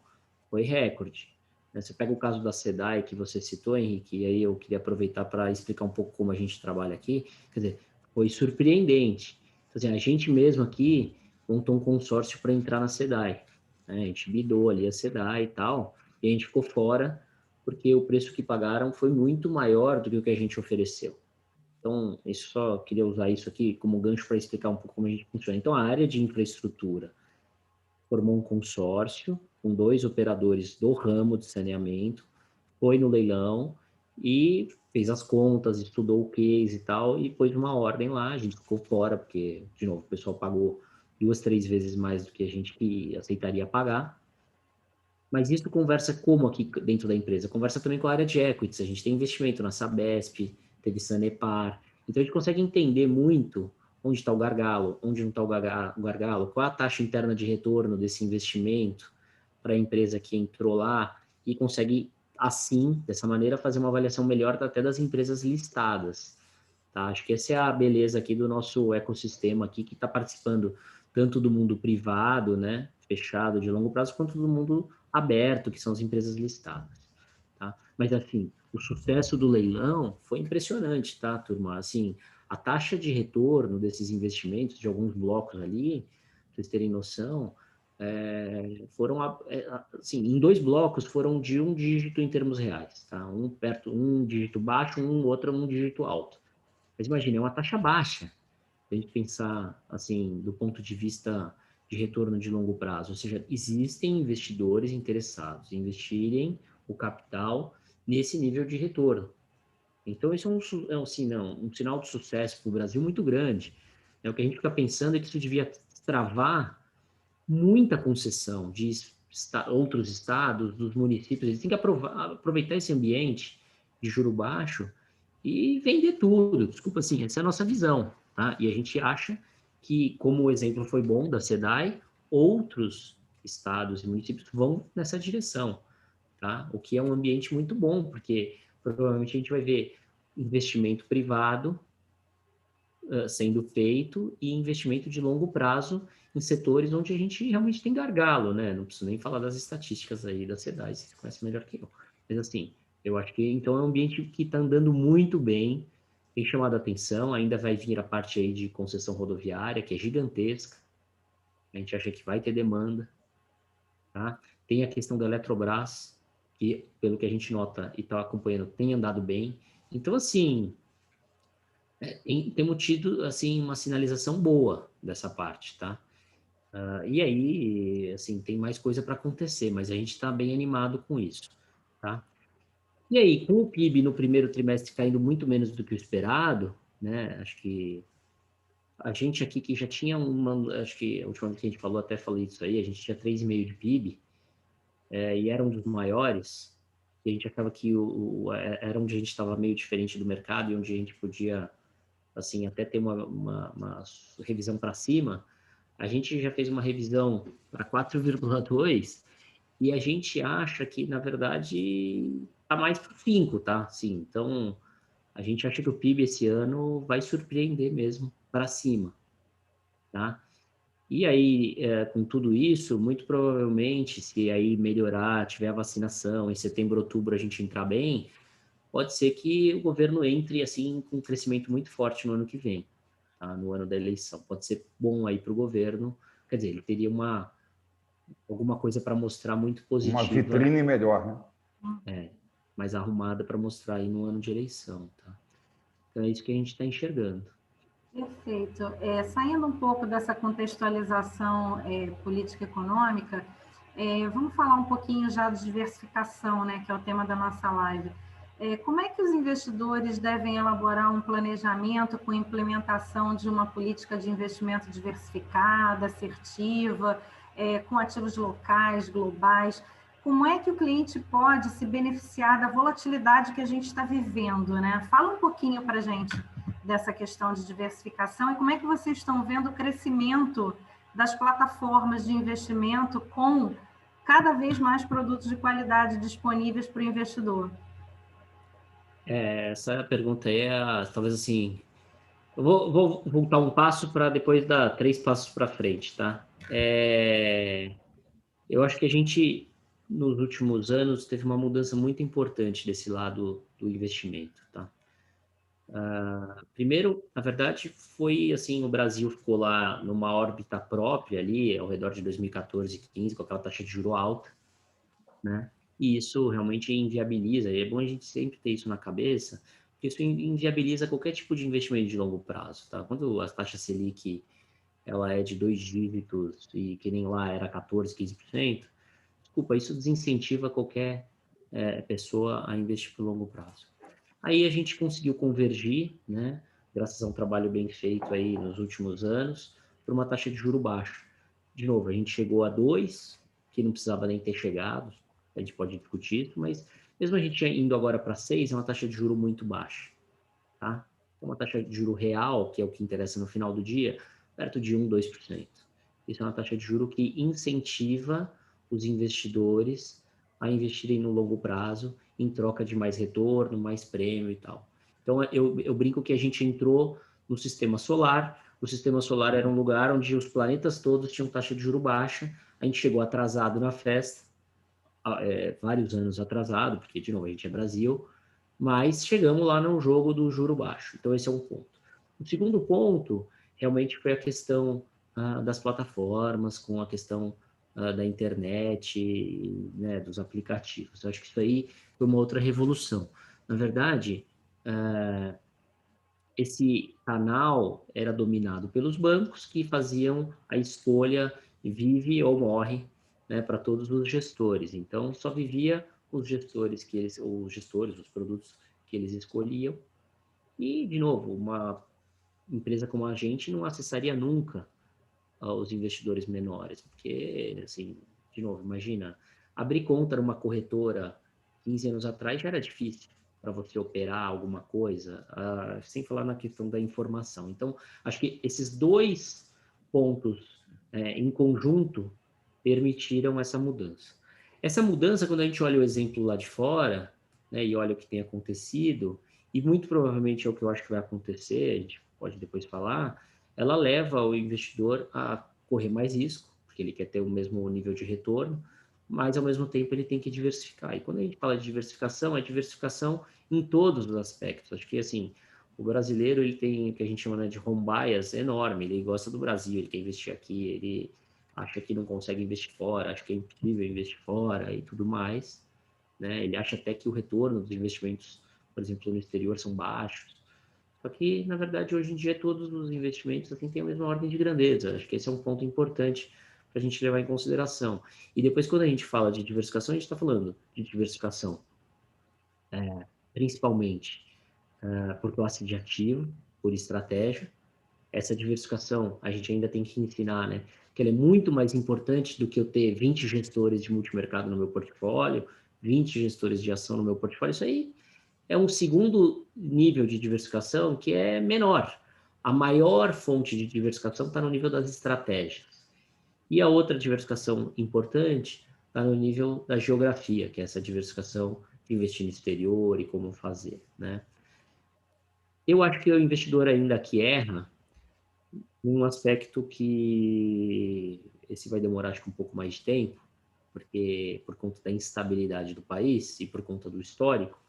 foi recorde. Você pega o caso da SEDAI, que você citou, Henrique, e aí eu queria aproveitar para explicar um pouco como a gente trabalha aqui. Quer dizer, foi surpreendente. Então, assim, a gente mesmo aqui montou um consórcio para entrar na SEDAI. Né? A gente bidou ali a SEDAI e tal, e a gente ficou fora, porque o preço que pagaram foi muito maior do que o que a gente ofereceu. Então, eu só queria usar isso aqui como gancho para explicar um pouco como a gente funciona. Então, a área de infraestrutura formou um consórcio com 2 operadores do ramo de saneamento, foi no leilão e fez as contas, estudou o case e tal, e pôs uma ordem lá. A gente ficou fora, porque, de novo, o pessoal pagou 2, 3 vezes mais do que a gente aceitaria pagar. Mas isso conversa como aqui dentro da empresa? Conversa também com a área de equities. A gente tem investimento na Sabesp, teve Sanepar. Então, a gente consegue entender muito onde está o gargalo, onde não está o gargalo, qual a taxa interna de retorno desse investimento para a empresa que entrou lá e consegue, assim, dessa maneira, fazer uma avaliação melhor até das empresas listadas. Tá? Acho que essa é a beleza aqui do nosso ecossistema aqui, que está participando tanto do mundo privado, né, fechado de longo prazo, quanto do mundo aberto, que são as empresas listadas. Tá? Mas, assim, o sucesso do leilão foi impressionante, tá, turma? Assim, a taxa de retorno desses investimentos, de alguns blocos ali, para vocês terem noção, foram, assim, em 2 blocos foram de 1 dígito em termos reais, tá? Um dígito baixo, outro um dígito alto. Mas imagine, é uma taxa baixa, se a gente pensar, assim, do ponto de vista de retorno de longo prazo. Ou seja, existem investidores interessados em investirem o capital nesse nível de retorno. Então, isso é um sinal de sucesso para o Brasil muito grande. O que a gente fica pensando é que isso devia travar muita concessão de outros estados, dos municípios. Eles têm que aproveitar esse ambiente de juro baixo e vender tudo. Desculpa, assim, essa é a nossa visão. Tá? E a gente acha que, como o exemplo foi bom da SEDAI, outros estados e municípios vão nessa direção. Tá? O que é um ambiente muito bom, porque provavelmente a gente vai ver investimento privado sendo feito e investimento de longo prazo em setores onde a gente realmente tem gargalo, né? Não preciso nem falar das estatísticas aí da SEDAI, você conhece melhor que eu. Mas assim, eu acho que então é um ambiente que está andando muito bem, tem chamado a atenção, ainda vai vir a parte aí de concessão rodoviária, que é gigantesca, a gente acha que vai ter demanda, tá? Tem a questão da Eletrobras, que, pelo que a gente nota e está acompanhando, tem andado bem. Então, assim, temos tido, assim, uma sinalização boa dessa parte, tá? E aí, assim, tem mais coisa para acontecer, mas a gente está bem animado com isso, tá? E aí, com o PIB no primeiro trimestre caindo muito menos do que o esperado, né? Acho que a gente aqui que já tinha acho que a última vez que a gente falou, até falei isso aí, a gente tinha 3,5 de PIB, e era um dos maiores, e a gente achava que era onde a gente estava meio diferente do mercado e onde a gente podia, assim, até ter uma revisão para cima. A gente já fez uma revisão para 4,2 e a gente acha que, na verdade, está mais para o 5, tá? Sim, então, a gente acha que o PIB esse ano vai surpreender mesmo para cima, tá? E aí, com tudo isso, muito provavelmente, se aí melhorar, tiver a vacinação, em setembro, outubro a gente entrar bem, pode ser que o governo entre, assim, com um crescimento muito forte no ano que vem, tá? No ano da eleição. Pode ser bom aí para o governo, quer dizer, ele teria alguma coisa para mostrar muito positiva. Uma vitrine melhor, né? Mais arrumada para mostrar aí no ano de eleição, tá? Então é isso que a gente está enxergando. Perfeito. Saindo um pouco dessa contextualização política econômica, vamos falar um pouquinho já de diversificação, né, que é o tema da nossa live. Como é que os investidores devem elaborar um planejamento com implementação de uma política de investimento diversificada, assertiva, com ativos locais, globais? Como é que o cliente pode se beneficiar da volatilidade que a gente está vivendo, né? Fala um pouquinho para a gente dessa questão de diversificação e como é que vocês estão vendo o crescimento das plataformas de investimento com cada vez mais produtos de qualidade disponíveis para o investidor? Essa pergunta aí talvez assim, eu vou voltar um passo para depois dar 3 passos para frente, tá? Eu acho que a gente, nos últimos anos, teve uma mudança muito importante desse lado do investimento, tá? Primeiro, na verdade, foi assim, o Brasil ficou lá numa órbita própria ali, ao redor de 2014, 15, com aquela taxa de juro alta, né? E isso realmente inviabiliza, e é bom a gente sempre ter isso na cabeça, porque isso inviabiliza qualquer tipo de investimento de longo prazo, tá? Quando a taxa Selic, ela é de 2 dígitos, e que nem lá era 14, 15%, desculpa, isso desincentiva qualquer pessoa a investir por longo prazo. Aí a gente conseguiu convergir, né, graças a um trabalho bem feito aí nos últimos anos, para uma taxa de juro baixa. De novo, a gente chegou a 2, que não precisava nem ter chegado, a gente pode discutir isso, mas mesmo a gente indo agora para 6, é uma taxa de juro muito baixa, tá? É uma taxa de juro real, que é o que interessa no final do dia, perto de 1, 2%. Isso é uma taxa de juro que incentiva os investidores a investirem no longo prazo em troca de mais retorno, mais prêmio e tal. Então, eu brinco que a gente entrou no sistema solar. O sistema solar era um lugar onde os planetas todos tinham taxa de juro baixa. A gente chegou atrasado na festa, vários anos atrasado, porque, de novo, a gente é Brasil, mas chegamos lá no jogo do juro baixo. Então, esse é um ponto. O segundo ponto, realmente, foi a questão das plataformas, com a questão da internet, né, dos aplicativos. Eu acho que isso aí foi uma outra revolução. Na verdade, esse canal era dominado pelos bancos que faziam a escolha vive ou morre, né, para todos os gestores. Então, só vivia os gestores os produtos que eles escolhiam. E, de novo, uma empresa como a gente não acessaria nunca os investidores menores, porque, assim, de novo, imagina, abrir conta numa corretora 15 anos atrás já era difícil para você operar alguma coisa, sem falar na questão da informação. Então, acho que esses dois pontos em conjunto permitiram essa mudança. Essa mudança, quando a gente olha o exemplo lá de fora, né, e olha o que tem acontecido, e muito provavelmente é o que eu acho que vai acontecer, a gente pode depois falar, ela leva o investidor a correr mais risco, porque ele quer ter o mesmo nível de retorno, mas ao mesmo tempo ele tem que diversificar. E quando a gente fala de diversificação, é diversificação em todos os aspectos. Acho que assim, o brasileiro ele tem o que a gente chama, né, de home bias enorme, ele gosta do Brasil, ele quer investir aqui, ele acha que não consegue investir fora, acha que é impossível investir fora e tudo mais, né? Ele acha até que o retorno dos investimentos, por exemplo, no exterior são baixos. Só que, na verdade, hoje em dia, todos os investimentos assim, têm a mesma ordem de grandeza. Acho que esse é um ponto importante para a gente levar em consideração. E depois, quando a gente fala de diversificação, a gente está falando de diversificação, principalmente por classe de ativo, por estratégia. Essa diversificação, a gente ainda tem que ensinar, né? Que ela é muito mais importante do que eu ter 20 gestores de multimercado no meu portfólio, 20 gestores de ação no meu portfólio. Isso aí é um segundo nível de diversificação que é menor. A maior fonte de diversificação está no nível das estratégias. E a outra diversificação importante está no nível da geografia, que é essa diversificação de investir no exterior e como fazer, né? Eu acho que o investidor ainda que erra um aspecto que esse vai demorar acho que um pouco mais de tempo, porque por conta da instabilidade do país e por conta do histórico,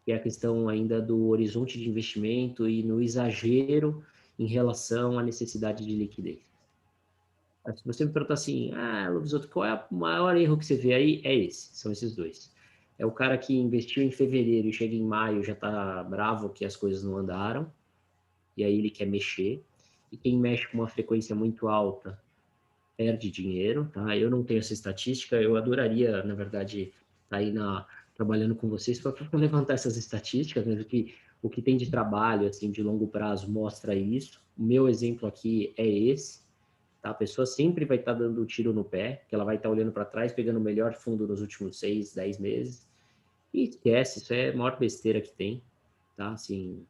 que é a questão ainda do horizonte de investimento e no exagero em relação à necessidade de liquidez. Se você me perguntar assim, Lovisotto, qual é o maior erro que você vê aí? É esse, são esses dois. É o cara que investiu em fevereiro e chega em maio já está bravo que as coisas não andaram, e aí ele quer mexer. E quem mexe com uma frequência muito alta perde dinheiro, tá? Eu não tenho essa estatística, eu adoraria, na verdade, estar aí trabalhando com vocês para levantar essas estatísticas, né? O que tem de trabalho, assim, de longo prazo mostra isso. O meu exemplo aqui é esse, tá? A pessoa sempre vai estar dando um tiro no pé, que ela vai estar olhando para trás, pegando o melhor fundo nos últimos 6, 10 meses, e esquece, isso é a maior besteira que tem, tá? Assim,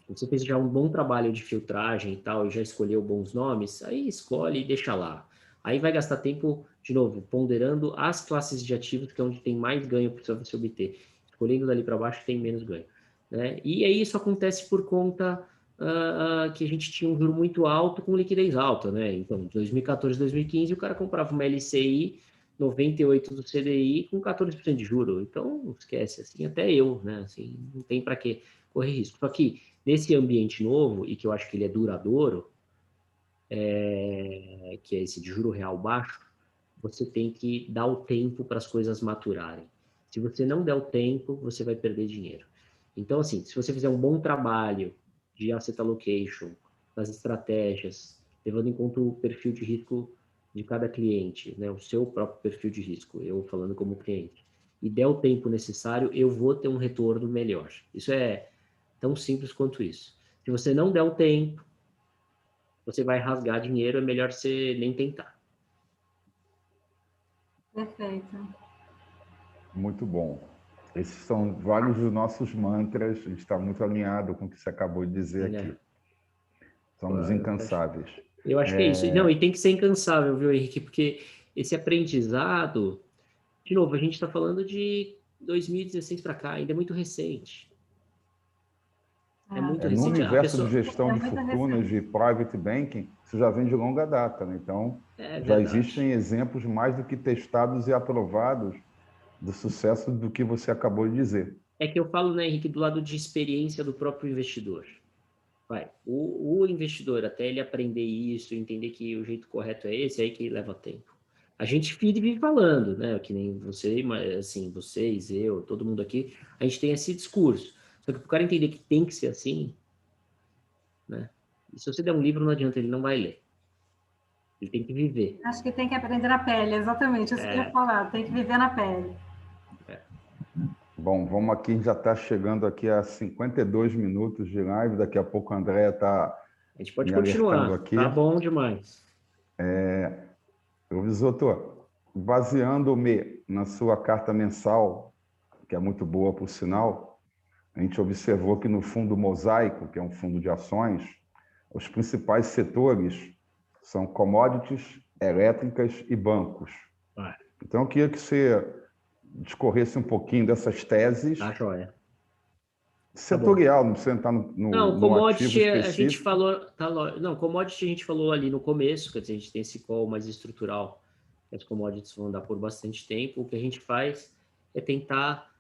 você fez já um bom trabalho de filtragem e tal, e já escolheu bons nomes, aí escolhe e deixa lá. Aí vai gastar tempo, de novo, ponderando as classes de ativos, que é onde tem mais ganho para você obter. Escolhendo dali para baixo, tem menos ganho. Né? E aí isso acontece por conta que a gente tinha um juro muito alto com liquidez alta. Né? Então, 2014, 2015, o cara comprava uma LCI 98 do CDI com 14% de juro. Então, esquece, assim, até eu, né? Assim, não tem para que correr risco. Só que nesse ambiente novo, e que eu acho que ele é duradouro, que é esse de juro real baixo, você tem que dar o tempo para as coisas maturarem. Se você não der o tempo, você vai perder dinheiro. Então, assim, se você fizer um bom trabalho de asset allocation, das estratégias, levando em conta o perfil de risco de cada cliente, né, o seu próprio perfil de risco, eu falando como cliente, e der o tempo necessário, eu vou ter um retorno melhor. Isso é tão simples quanto isso. Se você não der o tempo, você vai rasgar dinheiro, é melhor você nem tentar. Perfeito. Muito bom. Esses são vários dos nossos mantras, a gente está muito alinhado com o que você acabou de dizer aqui. Somos incansáveis. Eu acho que é isso. Não, e tem que ser incansável, viu, Henrique? Porque esse aprendizado, de novo, a gente está falando de 2016 para cá, ainda é muito recente. É muito No recente. universo de gestão de fortunas, de private banking, isso já vem de longa data, né? Então, já existem exemplos mais do que testados e aprovados do sucesso do que você acabou de dizer. É que eu falo, né, Henrique, do lado de experiência do próprio investidor. O investidor, até ele aprender isso, entender que o jeito correto é esse, é aí que leva tempo. A gente vive falando, né? Que nem você, mas assim, vocês, eu, todo mundo aqui, a gente tem esse discurso. Só que para o cara entender que tem que ser assim, né? E se você der um livro, não adianta, ele não vai ler. Ele tem que viver. Acho que tem que aprender na pele, exatamente isso que eu ia falar, tem que viver na pele. Bom, vamos aqui, já está chegando aqui a 52 minutos de live, daqui a pouco a Andréia está a gente pode continuar, aqui. Tá bom demais. Lovisotto, baseando-me na sua carta mensal, que é muito boa, por sinal, a gente observou que no fundo Mosaico, que é um fundo de ações, os principais setores são commodities, elétricas e bancos. Então, eu queria que você discorresse um pouquinho dessas teses. Tá, joia. Setorial, não precisa entrar no ativo específico. A gente falou, não, commodity a gente falou ali no começo, quer dizer, a gente tem esse call mais estrutural, que as commodities vão dar por bastante tempo. O que a gente faz é tentar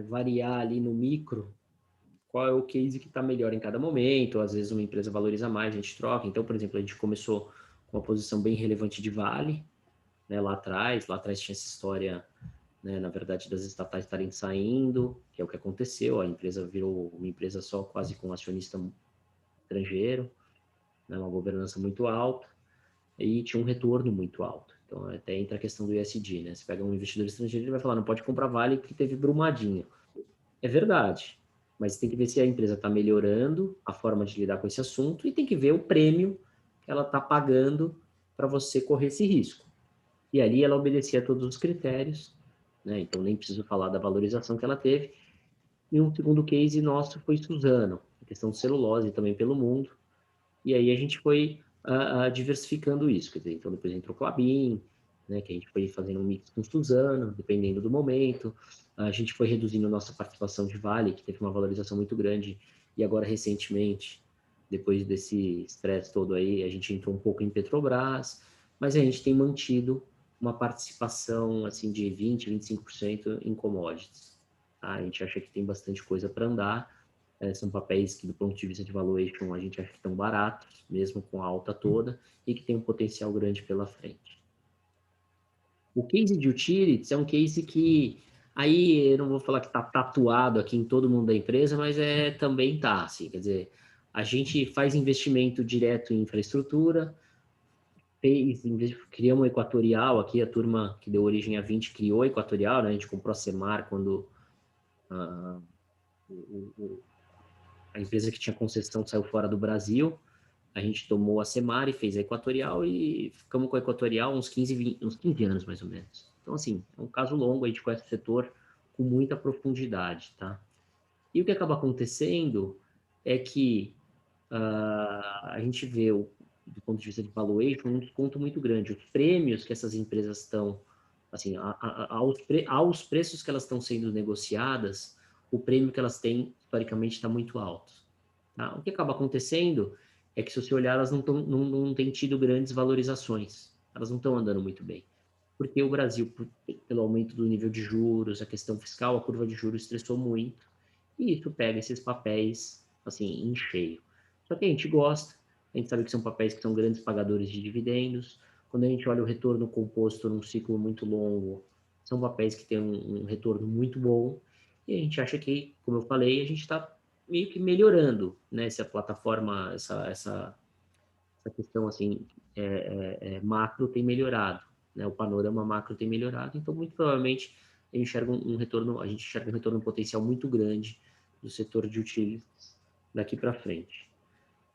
variar ali no micro qual é o case que está melhor em cada momento. Às vezes uma empresa valoriza mais, a gente troca. Então, por exemplo, a gente começou com uma posição bem relevante de Vale, né? Lá atrás tinha essa história, né, na verdade, das estatais estarem saindo, que é o que aconteceu, a empresa virou uma empresa só quase com acionista estrangeiro, né, uma governança muito alta, e tinha um retorno muito alto. Então, até entra a questão do ESG, né? Você pega um investidor estrangeiro, ele vai falar, não pode comprar Vale que teve Brumadinho. É verdade, mas tem que ver se a empresa está melhorando a forma de lidar com esse assunto e tem que ver o prêmio que ela está pagando para você correr esse risco. E ali ela obedecia a todos os critérios, né? Então nem preciso falar da valorização que ela teve. E um segundo case nosso foi Suzano, a questão de celulose também pelo mundo. E aí a gente foi diversificando isso, quer dizer, então depois entrou Klabin, né, que a gente foi fazendo um mix com Suzano, dependendo do momento. A gente foi reduzindo a nossa participação de Vale, que teve uma valorização muito grande, e agora recentemente, depois desse estresse todo aí, a gente entrou um pouco em Petrobras, mas a gente tem mantido uma participação assim de 20, 25% em commodities. Tá? A gente acha que tem bastante coisa para andar. São papéis que, do ponto de vista de valuation, a gente acha que estão baratos, mesmo com a alta toda, e que tem um potencial grande pela frente. O case de utilities é um case que, aí eu não vou falar que está tatuado aqui em todo mundo da empresa, mas também está, assim, quer dizer, a gente faz investimento direto em infraestrutura, criamos o Equatorial, aqui a turma que deu origem a 20 criou o Equatorial, né? A gente comprou a Semar quando a empresa que tinha concessão saiu fora do Brasil, a gente tomou a Semar e fez a Equatorial e ficamos com a Equatorial uns 15 anos, mais ou menos. Então, assim, é um caso longo, a gente conhece o setor com muita profundidade, tá? E o que acaba acontecendo é que a gente vê, do ponto de vista de valuation, um desconto muito grande. Os prêmios que essas empresas estão, assim, aos preços que elas estão sendo negociadas, o prêmio que elas têm, historicamente, está muito alto. Tá? O que acaba acontecendo é que, se você olhar, elas não têm tido grandes valorizações. Elas não estão andando muito bem. Porque o Brasil, pelo aumento do nível de juros, a questão fiscal, a curva de juros estressou muito. E isso pega esses papéis, assim, em cheio. Só que a gente gosta, a gente sabe que são papéis que são grandes pagadores de dividendos. Quando a gente olha o retorno composto num ciclo muito longo, são papéis que têm um retorno muito bom. E a gente acha que, como eu falei, a gente está meio que melhorando, né? Se a plataforma, essa questão assim, macro tem melhorado, né? O panorama macro tem melhorado, então muito provavelmente a gente enxerga um retorno potencial muito grande do setor de utilities daqui para frente.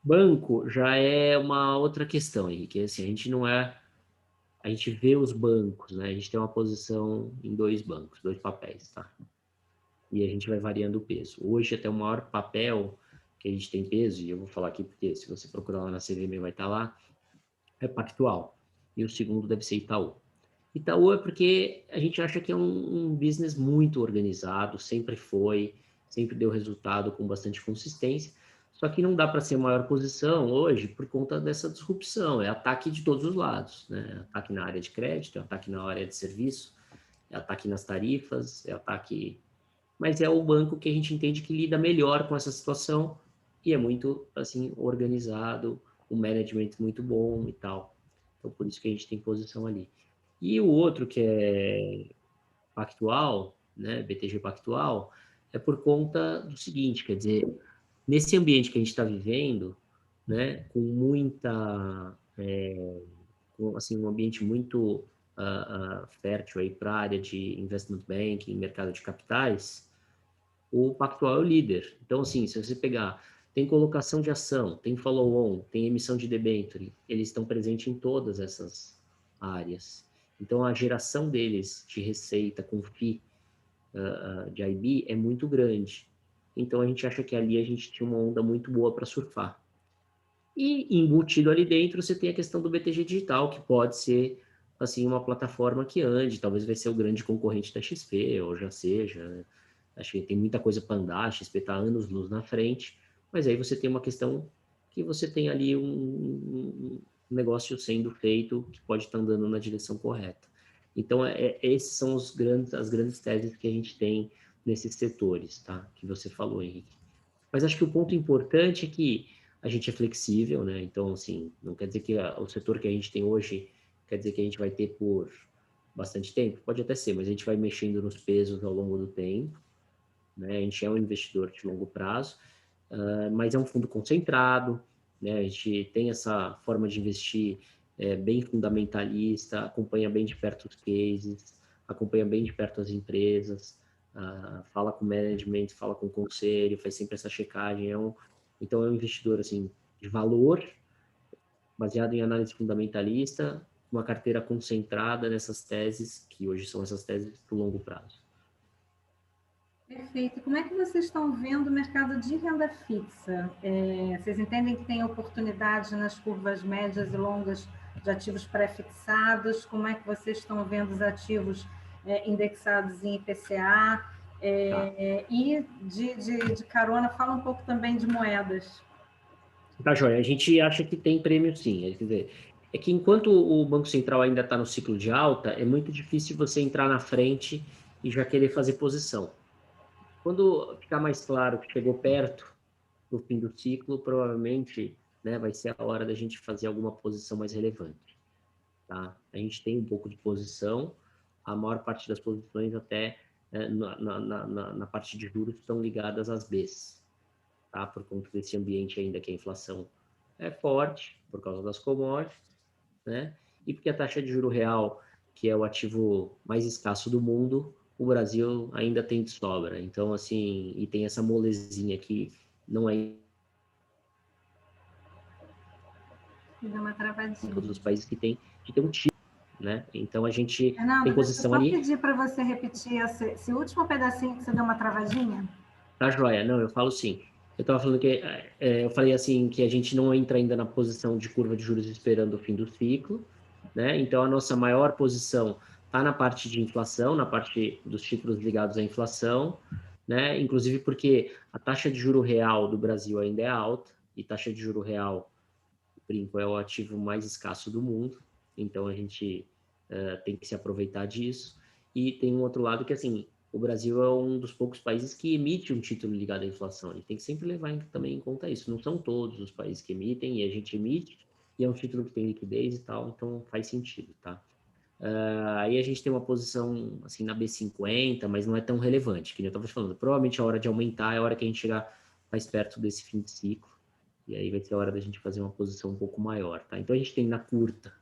Banco já é uma outra questão, Henrique. Assim, a gente vê os bancos, né? A gente tem uma posição em 2 bancos, 2 papéis, tá? E a gente vai variando o peso. Hoje, até o maior papel que a gente tem peso, e eu vou falar aqui porque se você procurar lá na CVM vai estar lá, é Pactual. E o segundo deve ser Itaú. Itaú é porque a gente acha que é um business muito organizado, sempre foi, sempre deu resultado com bastante consistência, só que não dá para ser maior posição hoje por conta dessa disrupção, é ataque de todos os lados, né? Ataque na área de crédito, é ataque na área de serviço, é ataque nas tarifas, é ataque... Mas é o banco que a gente entende que lida melhor com essa situação e é muito, assim, organizado, o management muito bom e tal. Então, por isso que a gente tem posição ali. E o outro, que é Pactual, né, BTG Pactual, é por conta do seguinte, quer dizer, nesse ambiente que a gente está vivendo, né, com muita, assim, um ambiente muito fértil aí para a área de investment banking, mercado de capitais, o Pactual é o líder. Então, assim, se você pegar, tem colocação de ação, tem follow-on, tem emissão de debenture, eles estão presentes em todas essas áreas. Então, a geração deles de receita com FII de IB é muito grande. Então, a gente acha que ali a gente tinha uma onda muito boa para surfar. E embutido ali dentro, você tem a questão do BTG Digital, que pode ser assim uma plataforma que ande, talvez vai ser o grande concorrente da XP, ou já seja, né? Acho que tem muita coisa para andar, a XP está anos-luz na frente, mas aí você tem uma questão que você tem ali um negócio sendo feito que pode estar andando na direção correta. Então, esses são as grandes teses que a gente tem nesses setores, tá? Que você falou, Henrique. Mas acho que o ponto importante é que a gente é flexível, né? Então, assim, não quer dizer que o setor que a gente tem hoje quer dizer que a gente vai ter por bastante tempo, pode até ser, mas a gente vai mexendo nos pesos ao longo do tempo, né? A gente é um investidor de longo prazo, mas é um fundo concentrado, né? A gente tem essa forma de investir bem fundamentalista, acompanha bem de perto os cases, acompanha bem de perto as empresas, fala com o management, fala com o conselho, faz sempre essa checagem. Então, é um investidor assim, de valor, baseado em análise fundamentalista, uma carteira concentrada nessas teses, que hoje são essas teses para o longo prazo. Perfeito. Como é que vocês estão vendo o mercado de renda fixa? Vocês entendem que tem oportunidade nas curvas médias e longas de ativos pré-fixados? Como é que vocês estão vendo os ativos indexados em IPCA? E de carona, fala um pouco também de moedas. Tá, joia. A gente acha que tem prêmio, sim. Quer dizer, é que enquanto o Banco Central ainda está no ciclo de alta, é muito difícil você entrar na frente e já querer fazer posição. Quando ficar mais claro que chegou perto do fim do ciclo, provavelmente, né, vai ser a hora da gente fazer alguma posição mais relevante. Tá? A gente tem um pouco de posição, a maior parte das posições até na parte de juros estão ligadas às Bs, tá? Por conta desse ambiente ainda que a inflação é forte, por causa das commodities, né? E porque a taxa de juro real, que é o ativo mais escasso do mundo, o Brasil ainda tem de sobra. Então, assim, e tem essa molezinha que não é Dá uma em travadinha. todos os países que tem de ter um tipo, né? Então, a gente tem Fernando, deixa eu posição só ali. pedir para você repetir esse último pedacinho que você deu uma travadinha. Tá, joia? Não, eu falo sim. Eu estava falando que eu falei assim que a gente não entra ainda na posição de curva de juros esperando o fim do ciclo, né? Então a nossa maior posição está na parte de inflação, na parte dos títulos ligados à inflação, né? Inclusive porque a taxa de juro real do Brasil ainda é alta e taxa de juro real, brinco, é o ativo mais escasso do mundo. Então a gente tem que se aproveitar disso. E tem um outro lado que assim o Brasil é um dos poucos países que emite um título ligado à inflação. A gente tem que sempre levar também em conta isso. Não são todos os países que emitem, e a gente emite, e é um título que tem liquidez e tal, então faz sentido, tá? Aí a gente tem uma posição assim na B50, mas não é tão relevante, que nem eu estava falando. Provavelmente a hora de aumentar é a hora que a gente chegar mais perto desse fim de ciclo, e aí vai ser a hora da gente fazer uma posição um pouco maior, tá? Então a gente tem na curta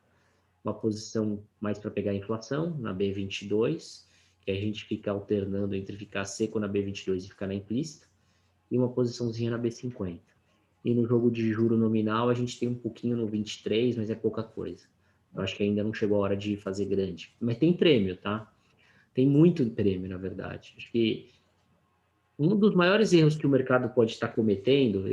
uma posição mais para pegar a inflação, na B22, que a gente fica alternando entre ficar seco na B22 e ficar na implícita, e uma posiçãozinha na B50. E no jogo de juro nominal, a gente tem um pouquinho no 23, mas é pouca coisa. Eu acho que ainda não chegou a hora de fazer grande. Mas tem prêmio, tá? Tem muito prêmio, na verdade. Acho que um dos maiores erros que o mercado pode estar cometendo,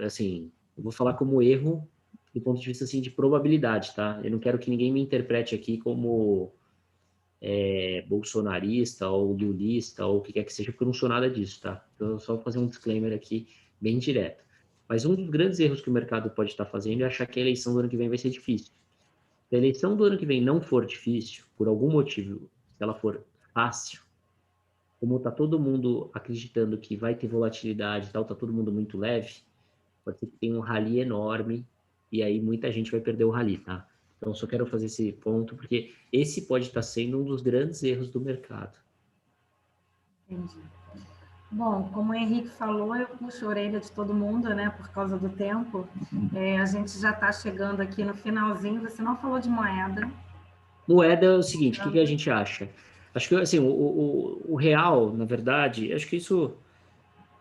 assim, eu vou falar como erro do ponto de vista assim, de probabilidade, tá? Eu não quero que ninguém me interprete aqui como bolsonarista ou lulista ou o que quer que seja, porque eu não sou nada disso, tá? Então, eu só vou fazer um disclaimer aqui bem direto. Mas um dos grandes erros que o mercado pode estar fazendo é achar que a eleição do ano que vem vai ser difícil. Se a eleição do ano que vem não for difícil, por algum motivo, se ela for fácil, como está todo mundo acreditando que vai ter volatilidade e tal, está todo mundo muito leve, pode ser que tenha um rally enorme e aí muita gente vai perder o rally, tá? Então, só quero fazer esse ponto, porque esse pode estar sendo um dos grandes erros do mercado. Entendi. Bom, como o Henrique falou, eu puxo a orelha de todo mundo, né, por causa do tempo. A gente já está chegando aqui no finalzinho, você não falou de moeda. Moeda é o seguinte, o que a gente acha? Acho que, assim, o real, na verdade, acho que isso,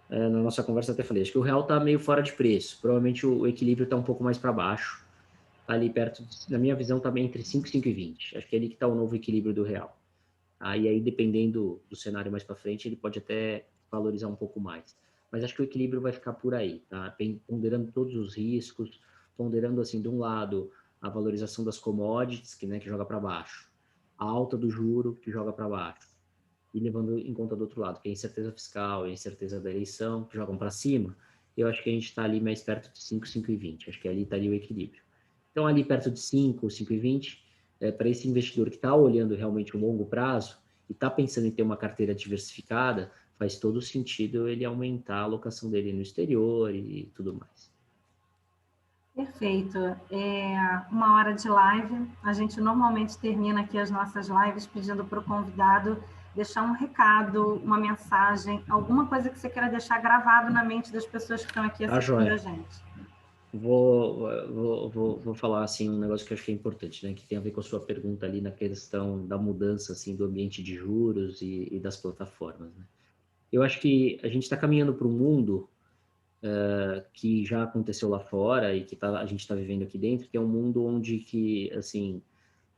na nossa conversa até falei, acho que o real está meio fora de preço. Provavelmente o equilíbrio está um pouco mais para baixo. Tá ali perto, na minha visão, também entre 5 e 5,20. Acho que é ali que está o novo equilíbrio do real. E aí, dependendo do cenário mais para frente, ele pode até valorizar um pouco mais. Mas acho que o equilíbrio vai ficar por aí, tá? Ponderando todos os riscos, ponderando, assim, de um lado, a valorização das commodities, que joga para baixo, a alta do juro, que joga para baixo, e levando em conta do outro lado, que é a incerteza fiscal, a incerteza da eleição, que jogam para cima, eu acho que a gente está ali mais perto de 5, 5,20. Acho que ali estaria o equilíbrio. Então, ali perto de 5, 5,20, para esse investidor que está olhando realmente o longo prazo e está pensando em ter uma carteira diversificada, faz todo sentido ele aumentar a alocação dele no exterior e tudo mais. Perfeito. É 1 hora de live. A gente normalmente termina aqui as nossas lives pedindo para o convidado deixar um recado, uma mensagem, alguma coisa que você queira deixar gravado na mente das pessoas que estão aqui assistindo a gente. Vou falar assim um negócio que eu acho que é importante, né? Que tem a ver com a sua pergunta ali na questão da mudança assim do ambiente de juros e das plataformas, né? Eu acho que a gente está caminhando para um mundo que já aconteceu lá fora e que a gente está vivendo aqui dentro, que é um mundo onde que, assim,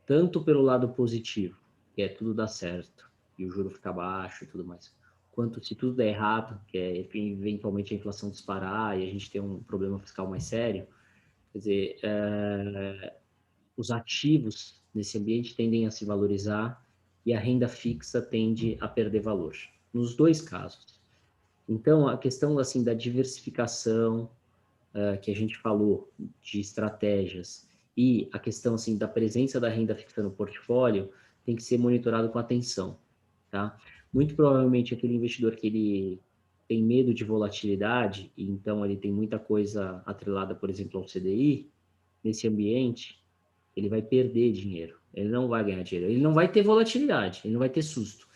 tanto pelo lado positivo, que é tudo dar certo e o juro ficar baixo e tudo mais, quanto se tudo der errado, que é eventualmente a inflação disparar e a gente ter um problema fiscal mais sério, quer dizer, os ativos nesse ambiente tendem a se valorizar e a renda fixa tende a perder valor. Nos dois casos. Então, a questão assim da diversificação que a gente falou de estratégias e a questão assim da presença da renda fixa no portfólio tem que ser monitorado com atenção, tá? Muito provavelmente aquele investidor que ele tem medo de volatilidade e então ele tem muita coisa atrelada, por exemplo, ao CDI, nesse ambiente, ele vai perder dinheiro, ele não vai ganhar dinheiro, ele não vai ter volatilidade, ele não vai ter susto,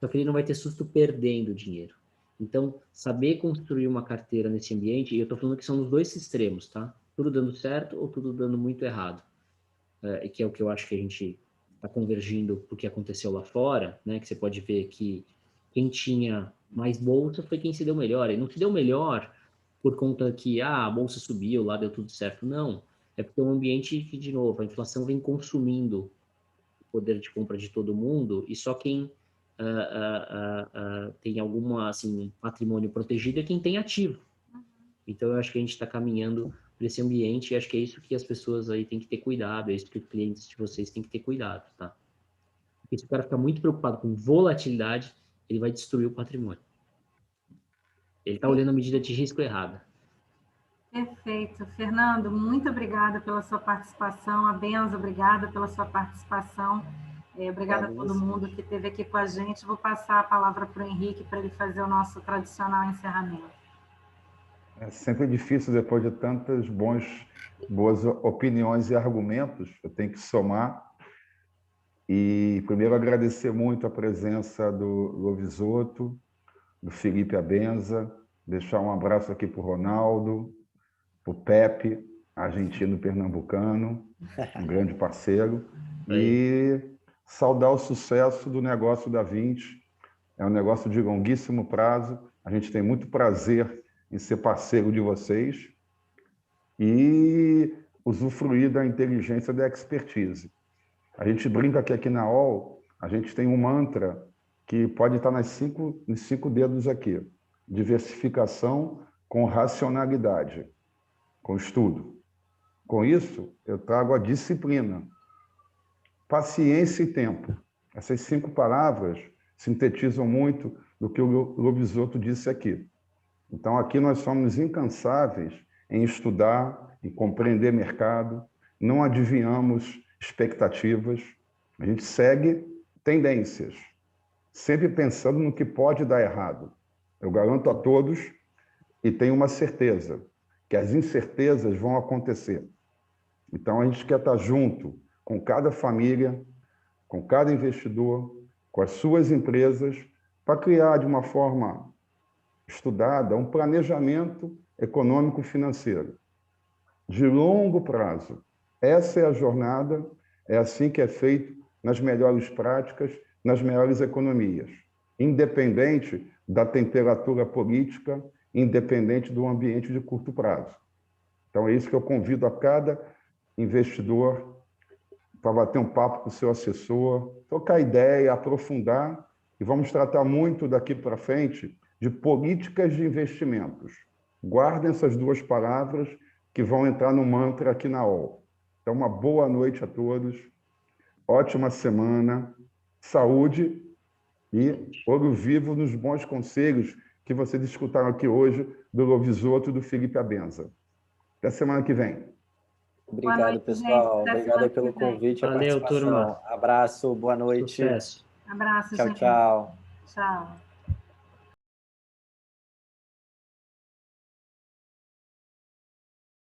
só que ele não vai ter susto perdendo dinheiro. Então, saber construir uma carteira nesse ambiente, e eu estou falando que são os dois extremos, tá? Tudo dando certo ou tudo dando muito errado. Que é o que eu acho que a gente está convergindo para o que aconteceu lá fora, né? Que você pode ver que quem tinha mais bolsa foi quem se deu melhor. E não se deu melhor por conta que a bolsa subiu, lá deu tudo certo. Não. É porque é um ambiente que, de novo, a inflação vem consumindo o poder de compra de todo mundo e só quem tem alguma assim patrimônio protegido é quem tem ativo. Então eu acho que a gente está caminhando para esse ambiente e acho que é isso que as pessoas aí têm que ter cuidado, é isso que os clientes de vocês têm que ter cuidado, tá? Porque se o cara ficar muito preocupado com volatilidade, ele vai destruir o patrimônio. Ele está olhando a medida de risco errada. Perfeito. Fernando, muito obrigada pela sua participação. A Benza, obrigada pela sua participação. Obrigada a todo mundo que esteve aqui com a gente. Vou passar a palavra para o Henrique para ele fazer o nosso tradicional encerramento. É sempre difícil, depois de tantas boas opiniões e argumentos, eu tenho que somar. E primeiro agradecer muito a presença do Lovisotto, do Felipe Abenza, deixar um abraço aqui para o Ronaldo, para o Pepe, argentino-pernambucano, um grande parceiro, e saudar o sucesso do negócio da 20. É um negócio de longuíssimo prazo, a gente tem muito prazer em ser parceiro de vocês e usufruir da inteligência da expertise. A gente brinca que aqui na OL, a gente tem um mantra que pode estar nos 5 dedos aqui. Diversificação com racionalidade, com estudo. Com isso, eu trago a disciplina, paciência e tempo. Essas 5 palavras sintetizam muito do que o Lovisotto disse aqui. Então, aqui nós somos incansáveis em estudar, em compreender mercado, não adivinhamos expectativas, a gente segue tendências, sempre pensando no que pode dar errado. Eu garanto a todos e tenho uma certeza, que as incertezas vão acontecer. Então, a gente quer estar junto com cada família, com cada investidor, com as suas empresas, para criar de uma forma estudada um planejamento econômico-financeiro de longo prazo. Essa é a jornada, é assim que é feito nas melhores práticas, nas melhores economias, independente da temperatura política, independente do ambiente de curto prazo. Então, é isso que eu convido a cada investidor para bater um papo com o seu assessor, trocar ideia, aprofundar, e vamos tratar muito daqui para frente de políticas de investimentos. Guardem essas 2 palavras que vão entrar no mantra aqui na OL. Então, uma boa noite a todos, ótima semana, saúde e ouro vivo nos bons conselhos que vocês escutaram aqui hoje do Lovisotto e do Felipe Abenza. Até semana que vem. Obrigado, noite, pessoal. gente. Obrigado pelo convite e a Valeu, participação. turma. Abraço, boa noite. Sucesso. Abraço, Tchau, gente. tchau. Tchau.